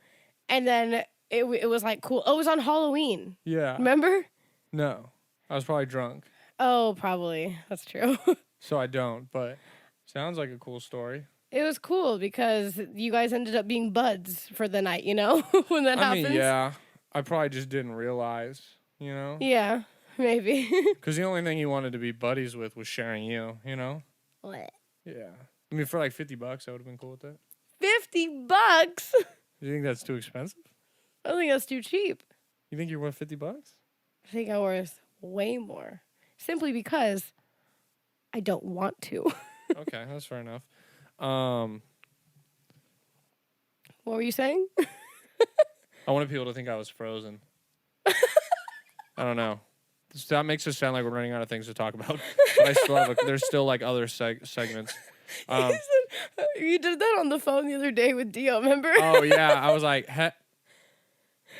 and then it was like cool. Oh, it was on Halloween. Yeah. Remember? No, I was probably drunk. Oh, probably. That's true. So I don't, but sounds like a cool story. It was cool because you guys ended up being buds for the night, you know, when that happens. I mean, yeah. I probably just didn't realize, you know? Yeah, maybe. Because the only thing he wanted to be buddies with was sharing you, you know? What? Yeah. I mean, for like $50, I would have been cool with that. $50? You think that's too expensive? I think that's too cheap. You think you're worth $50? I think I'm worth way more. Simply because I don't want to. Okay, that's fair enough. What were you saying? I wanted people to think I was frozen. I don't know. That makes us sound like we're running out of things to talk about. But I still have there's still like other segments. You did that on the phone the other day with Dio, remember? Oh yeah, I was like,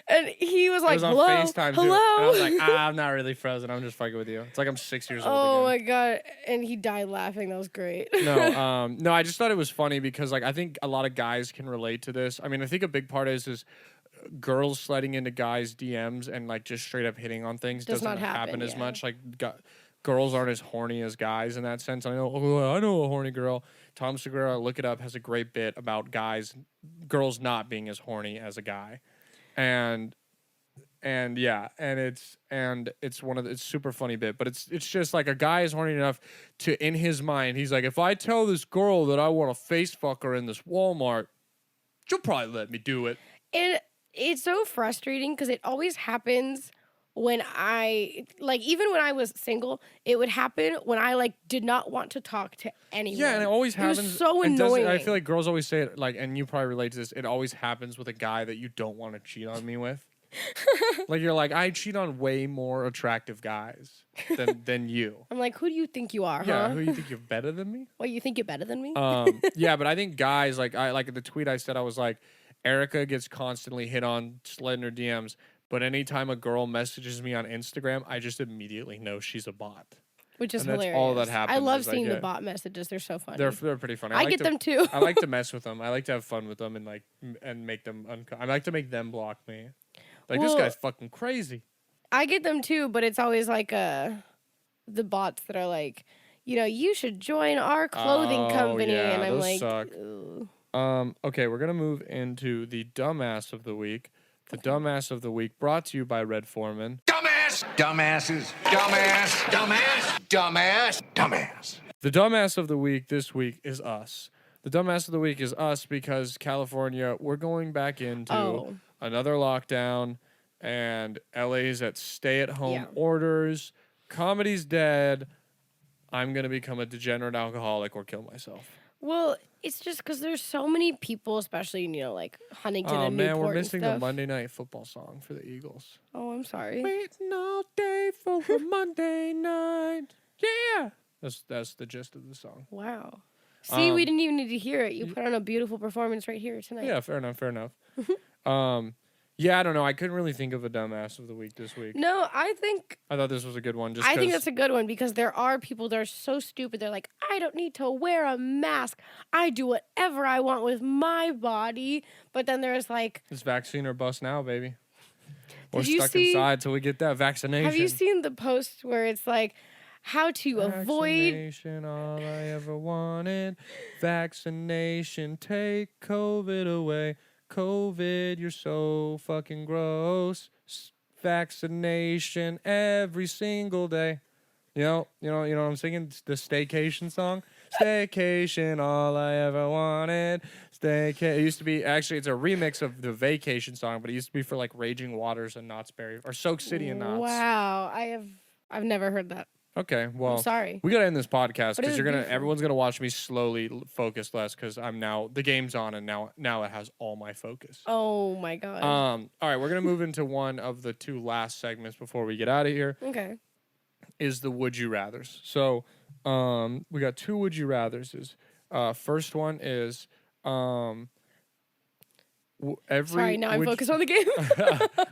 and he was it like, was on hello, FaceTime too. hello. And I was like, I'm not really frozen. I'm just fucking with you. It's like I'm 6 years old Oh again. my God. And he died laughing. That was great. No, I just thought it was funny because like I think a lot of guys can relate to this. I mean, I think a big part is girls sliding into guys' DMs and like just straight up hitting on things Does doesn't not happen, as yeah. much. Like girls aren't as horny as guys in that sense. I know a horny girl. Tom Segura, look it up, has a great bit about girls not being as horny as a guy, and yeah, and it's it's super funny bit, but it's just like a guy is horny enough to, in his mind, he's like, if I tell this girl that I want to face fuck her in this Walmart, she'll probably let me do it. And it's so frustrating because it always happens when even when I was single, it would happen when I like did not want to talk to anyone. Yeah, and it always happens. It was so annoying. I feel like girls always say it, like, and you probably relate to this. It always happens with a guy that you don't want to cheat on me with. Like you're like, I cheat on way more attractive guys than you. I'm like, who do you think you are? Yeah, huh? who you think you're better than me? What, you think you're better than me? Yeah, but I think guys like the tweet I said, I was like, Erica gets constantly hit on, slid in her DMs, but anytime a girl messages me on Instagram, I just immediately know she's a bot. Which is and hilarious. That's all that happens. I love seeing the bot messages. They're so funny. They're pretty funny. I get them too. I like to mess with them. I like to have fun with them and like and make them. I like to make them block me. Like, this guy's fucking crazy. I get them too, but it's always like the bots that are like, you should join our clothing company, yeah, and I'm those like, suck. Ugh. Okay, we're gonna move into the dumbass of the week. The dumbass of the week brought to you by Red Foreman. Dumbass! Dumbasses! Dumbass! Dumbass! Dumbass! Dumbass! The dumbass of the week this week is us. The dumbass of the week is us because California, we're going back into another lockdown, and LA's at stay-at-home orders. Comedy's dead. I'm gonna become a degenerate alcoholic or kill myself. Well, it's just because there's so many people, especially like Huntington and Newport. Oh man, we're missing and the stuff. Monday Night Football song for the Eagles. Oh, I'm sorry. Waiting all day for a Monday night. Yeah, that's the gist of the song. Wow. See, we didn't even need to hear it. You put on a beautiful performance right here tonight. Yeah, fair enough. Yeah, I don't know. I couldn't really think of a dumbass of the week this week. No, I thought this was a good one. think that's a good one because there are people that are so stupid. They're like, I don't need to wear a mask. I do whatever I want with my body. But then there's like, it's vaccine or bust now, baby. We're Did you stuck see- inside till we get that vaccination. have you seen the post where it's like, how to avoid? Vaccination, all I ever wanted. Vaccination, take COVID away. COVID, you're so fucking gross. Vaccination every single day. You know what I'm singing? The staycation song. Staycation, all I ever wanted. It used to be, actually, it's a remix of the Vacation song, but it used to be for like Raging Waters and Knott's Berry, or Soak City and Knott's. Wow, I've never heard that. Okay, well, I'm sorry. We gotta end this podcast But it because was everyone's gonna watch me slowly focus less because the game's on and now it has all my focus. Oh my God. All right, we're gonna move into one of the two last segments before we get out of here. Okay. Is the Would You Rathers. So, we got two Would You Rathers. First one is Sorry, now I'm focused on the game.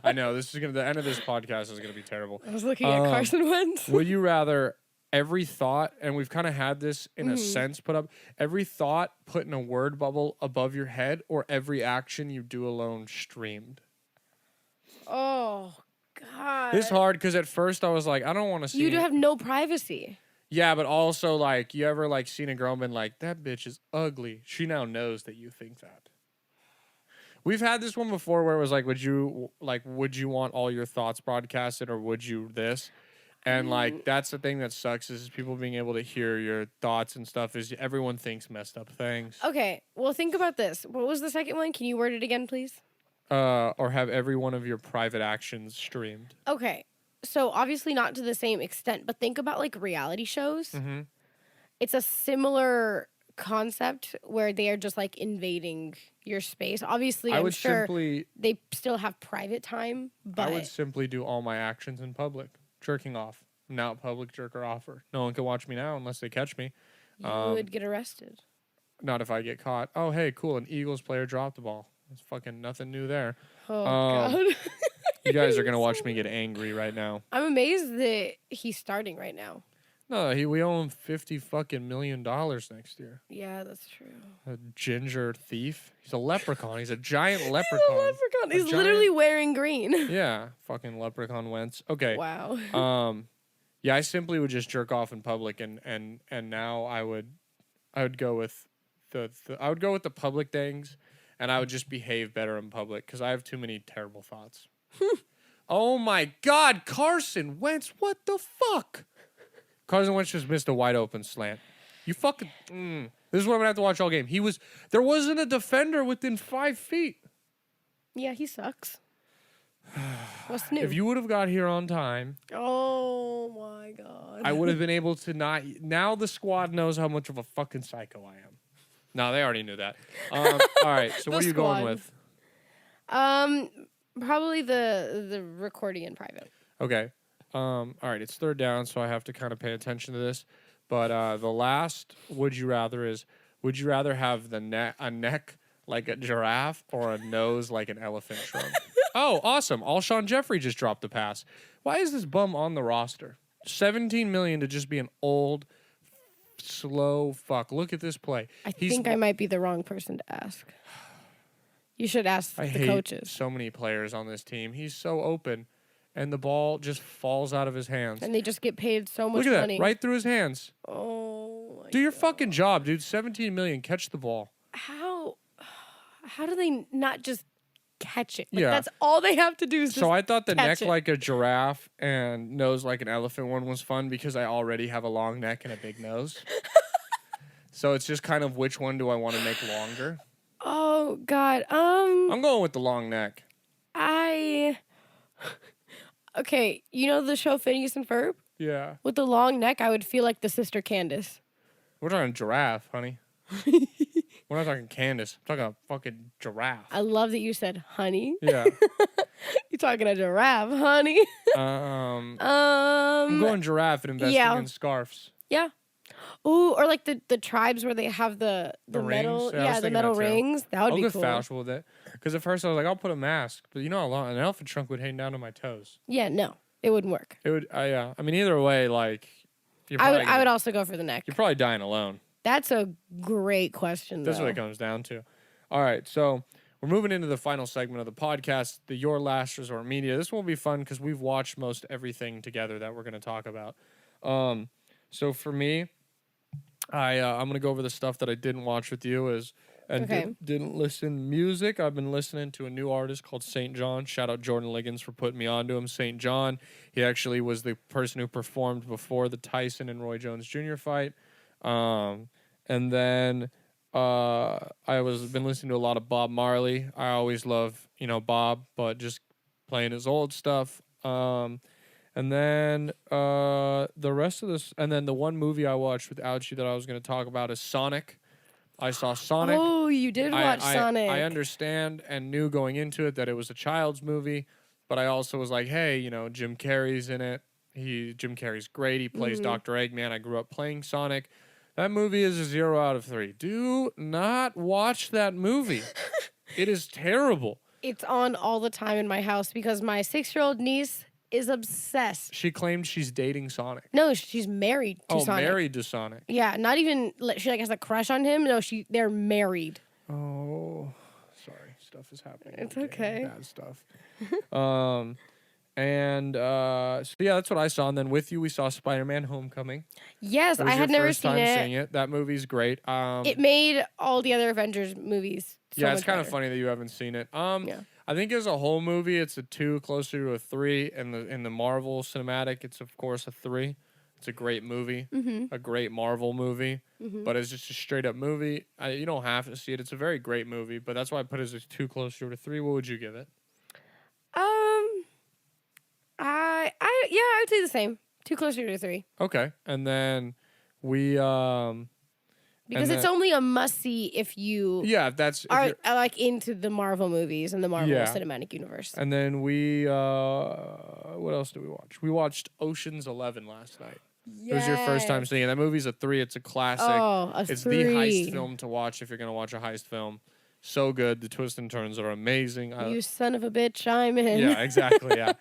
I know the end of this podcast is gonna be terrible. I was looking at Carson once. Would you rather every thought, and we've kind of had this in a sense put up, every thought put in a word bubble above your head, or every action you do alone streamed? Oh God. It's hard because at first I was like, I don't want to see. You do have no privacy. Yeah, but also like, you ever like seen a girl and been like, that bitch is ugly. She now knows that you think that. We've had this one before where it was like, would you want all your thoughts broadcasted, or would you this? And like, that's the thing that sucks is people being able to hear your thoughts and stuff is everyone thinks messed up things. Okay, well, think about this. What was the second one? Can you word it again, please? Or have every one of your private actions streamed. Okay, so obviously not to the same extent, but think about like reality shows. Mm-hmm. it's a similar concept where they are just like invading your space. Obviously, I'm sure they still have private time, but I would simply do all my actions in public, jerking off. Now public jerker offer. No one can watch me now unless they catch me. you would get arrested. Not if I get caught. Oh, hey, cool. An Eagles player dropped the ball. It's fucking nothing new there. Oh, God. You guys are going to watch me get angry right now. I'm amazed that he's starting right now. No, we owe him $50 million next year. Yeah, that's true. A ginger thief. He's a leprechaun. He's a giant leprechaun. He's a leprechaun. He's literally wearing green. Yeah, fucking leprechaun Wentz. Okay. Wow. Yeah, I simply would just jerk off in public, and now I would go with the public things, and I would just behave better in public because I have too many terrible thoughts. Oh my God, Carson Wentz! What the fuck? Carson Wentz just missed a wide open slant. You fucking. This is what I'm gonna have to watch all game. There wasn't a defender within 5 feet. Yeah, he sucks. What's new? If you would have got here on time. Oh my God. I would have been able to not. Now the squad knows how much of a fucking psycho I am. No, they already knew that. All right, so what are you going with? Probably the recording in private. Okay. All right, it's third down, so I have to kind of pay attention to this. But the last would you rather is, would you rather have a neck like a giraffe or a nose like an elephant trunk? Oh, awesome. Alshon Jeffrey just dropped a pass. Why is this bum on the roster? $17 million to just be an old, slow fuck. Look at this play. I think I might be the wrong person to ask. You should ask the coaches. I hate so many players on this team. He's so open, and the ball just falls out of his hands. And they just get paid so much money. Look at that, right through his hands. Oh, my Do your fucking job, dude. $17 million. Catch the ball. How do they not just catch it? Like, yeah. That's all they have to do is just So I thought the neck it. like a giraffe and nose like an elephant one was fun because I already have a long neck and a big nose. So it's just kind of which one do I want to make longer? Oh, God. I'm going with the long neck. Okay, you know the show Phineas and Ferb? Yeah. With the long neck, I would feel like the sister Candace. We're talking giraffe, honey. We're not talking Candace. I'm talking a fucking giraffe. I love that you said honey. Yeah. You're talking a giraffe, honey. I'm going giraffe and investing in scarves. Yeah. Ooh, or like the tribes where they have the metal, rings? the metal rings. That would be cool. I'll go fashion with it. Because at first I was like, I'll put a mask, but you know how long an elephant trunk would hang down to my toes. Yeah, no, it wouldn't work. It would. Yeah. I mean, either way, like, I would also go for the neck. You're probably dying alone. That's a great question. That's what it comes down to. All right, so we're moving into the final segment of the podcast, the Your Last Resort Media. This will be fun because we've watched most everything together that we're going to talk about. So for me, I'm going to go over the stuff that I didn't watch with you didn't listen music. I've been listening to a new artist called St. John. Shout out Jordan Liggins for putting me onto him. St. John, he actually was the person who performed before the Tyson and Roy Jones Jr. fight. And then been listening to a lot of Bob Marley. I always love, Bob, but just playing his old stuff. And then the rest of this, and then the one movie I watched without you that I was going to talk about is Sonic. I saw Sonic. Oh, you did watch Sonic. I understand and knew going into it that it was a child's movie, but I also was like, hey, Jim Carrey's in it. Jim Carrey's great. He plays Dr. Eggman. I grew up playing Sonic. That movie is a 0 out of 3. Do not watch that movie. It is terrible. It's on all the time in my house because my 6-year-old niece is obsessed. She claimed she's dating Sonic. No, she's married to Sonic. Married to Sonic. Yeah, not even she has a crush on him. No, they're married. Oh, sorry, stuff is happening. It's okay. Bad stuff. So yeah, that's what I saw. And then with you, we saw Spider-Man: Homecoming. Yes, I had never seen it. Seeing it. That movie's great. It made all the other Avengers movies. It's kind of funny that you haven't seen it. Yeah. I think as a whole movie, it's a 2, closer to a 3. And in the Marvel cinematic, it's of course a 3. It's a great movie, a great Marvel movie. But it's just a straight up movie. You don't have to see it. It's a very great movie, but that's why I put it as a 2, closer to 3. What would you give it? I would say the same. 2, closer to 3. Okay, and then We Because it's only a must see if you that's are like into the Marvel movies and the Marvel Yeah. Cinematic Universe. And then we what else did we watch? We watched Ocean's 11 last night. It was your first time seeing it. That movie's a 3. It's a classic. Oh, it's 3. the heist film to watch if you're gonna watch a heist film. So good. The twists and turns are amazing. You son of a bitch, I'm in. Yeah, exactly. Yeah,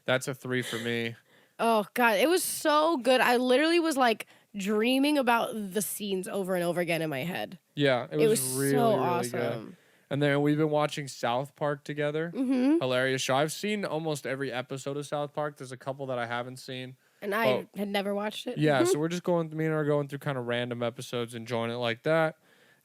that's a 3 for me. Oh God, it was so good. I literally was like dreaming about the scenes over and over again in my head. Yeah, it was really, so really awesome. good. And then we've been watching South Park together. Mm-hmm. Hilarious show. I've seen almost every episode of South Park. There's a couple that I haven't seen. And I had never watched it. Yeah, so we're just me and her are going through kind of random episodes, enjoying it like that.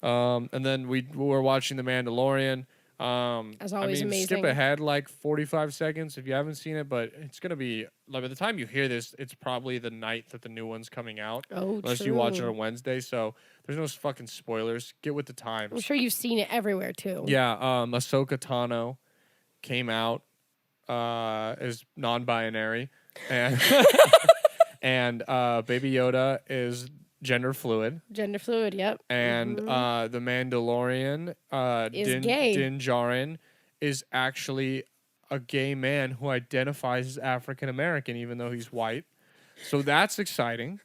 And then we're watching The Mandalorian. As always, amazing. Skip ahead like 45 seconds if you haven't seen it, but it's gonna be like by the time you hear this, it's probably the night that the new one's coming out. Oh, unless you watch it on Wednesday. So there's no fucking spoilers. Get with the times. I'm sure you've seen it everywhere too. Yeah, Ahsoka Tano came out is non-binary, and and Baby Yoda is gender fluid. Gender fluid, yep. And the Mandalorian, is gay. Din Djarin, is actually a gay man who identifies as African American, even though he's white. So that's exciting.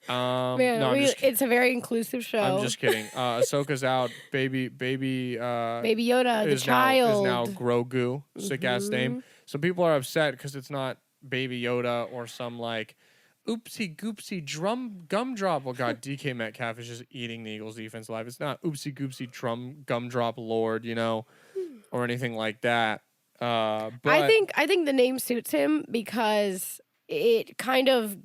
It's a very inclusive show. I'm just kidding. Ahsoka's out. Baby Yoda, the child, is now Grogu. Sick ass name. So people are upset because it's not Baby Yoda or some like oopsie goopsie gumdrop. Oh god, DK Metcalf is just eating the Eagles defense alive. It's not oopsie goopsie gumdrop lord, or anything like that. But I think the name suits him because it kind of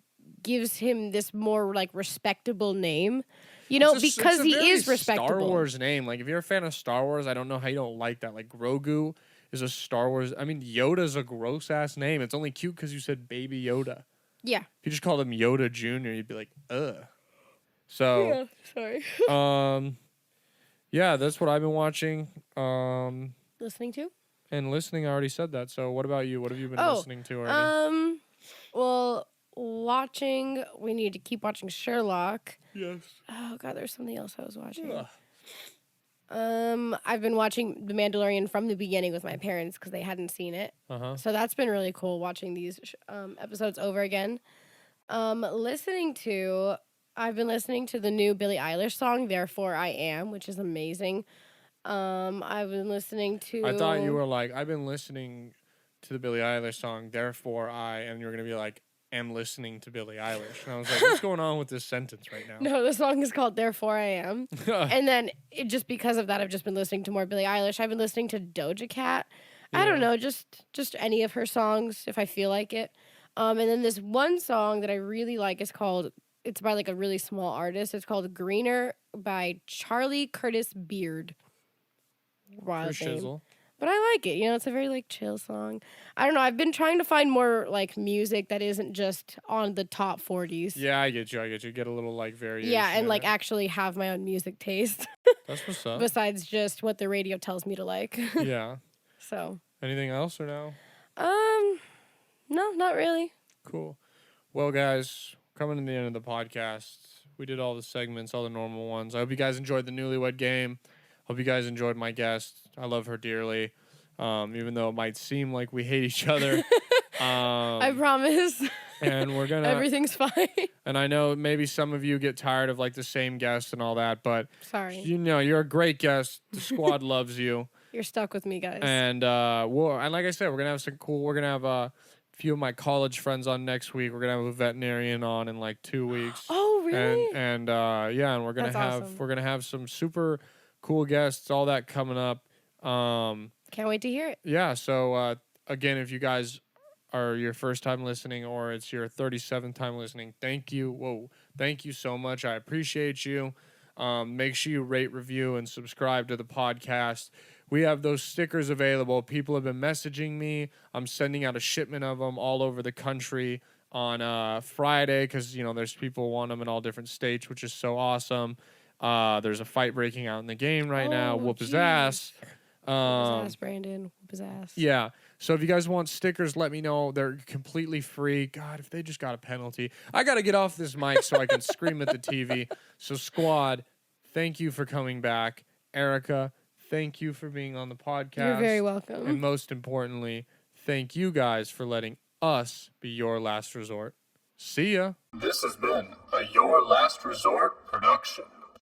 gives him this more like respectable name. Because he is respectable. Star Wars name. Like if you're a fan of Star Wars, I don't know how you don't like that. Like Grogu is a Star Wars. I mean, Yoda's a gross ass name. It's only cute because you said Baby Yoda. Yeah. If you just called him Yoda Jr., you'd be like, ugh. So, sorry. Yeah, that's what I've been watching. Listening to? And listening, I already said that. So, what about you? What have you been listening to already? Well, we need to keep watching Sherlock. Yes. Oh, God, there's something else I was watching. Ugh. I've been watching The Mandalorian from the beginning with my parents because they hadn't seen it. So that's been really cool watching these episodes over again. I've been listening to the new Billie Eilish song, Therefore I Am, which is amazing. I've been listening to... I thought you were like, I've been listening to the Billie Eilish song, Therefore and you were going to be like, am listening to Billie Eilish. And I was like, what's going on with this sentence right now? No, the song is called Therefore I Am. And then just because of that, I've just been listening to more Billie Eilish. I've been listening to Doja Cat. Yeah. I don't know, just any of her songs if I feel like it. And then this one song that I really like it's by like a really small artist. It's called Greener by Charlie Curtis Beard. Wild name. But I like it. It's a very like chill song. I don't know. I've been trying to find more like music that isn't just on the top 40s. Yeah, I get you. Get a little like variation. Yeah, and like actually have my own music taste. That's what's up. Besides just what the radio tells me to like. Yeah. So. Anything else or no? No, not really. Cool. Well, guys, coming to the end of the podcast. We did all the segments, all the normal ones. I hope you guys enjoyed the Newlywed Game. Hope you guys enjoyed my guest. I love her dearly, even though it might seem like we hate each other. I promise. And we're gonna... Everything's fine. And I know maybe some of you get tired of like the same guests and all that, but... Sorry. You're a great guest. The squad loves you. You're stuck with me, guys. And and like I said, we're gonna have some cool... We're gonna have a few of my college friends on next week. We're gonna have a veterinarian on in like 2 weeks. Oh, really? And we're gonna have some super cool guests, all that coming up. Can't wait to hear it. Yeah, so again, if you guys are your first time listening or it's your 37th time listening, thank you. Thank you so much. I appreciate you. Make sure you rate, review, and subscribe to the podcast. We have those stickers available. People have been messaging me. I'm sending out a shipment of them all over the country on Friday because, there's people who want them in all different states, which is so awesome. There's a fight breaking out in the game right now. Whoop his ass. Whoop his ass, Brandon. Whoop his ass. Yeah. So if you guys want stickers, let me know. They're completely free. God, if they just got a penalty. I got to get off this mic so I can scream at the TV. So, squad, thank you for coming back. Erica, thank you for being on the podcast. You're very welcome. And most importantly, thank you guys for letting us be your last resort. See ya. This has been a Your Last Resort production.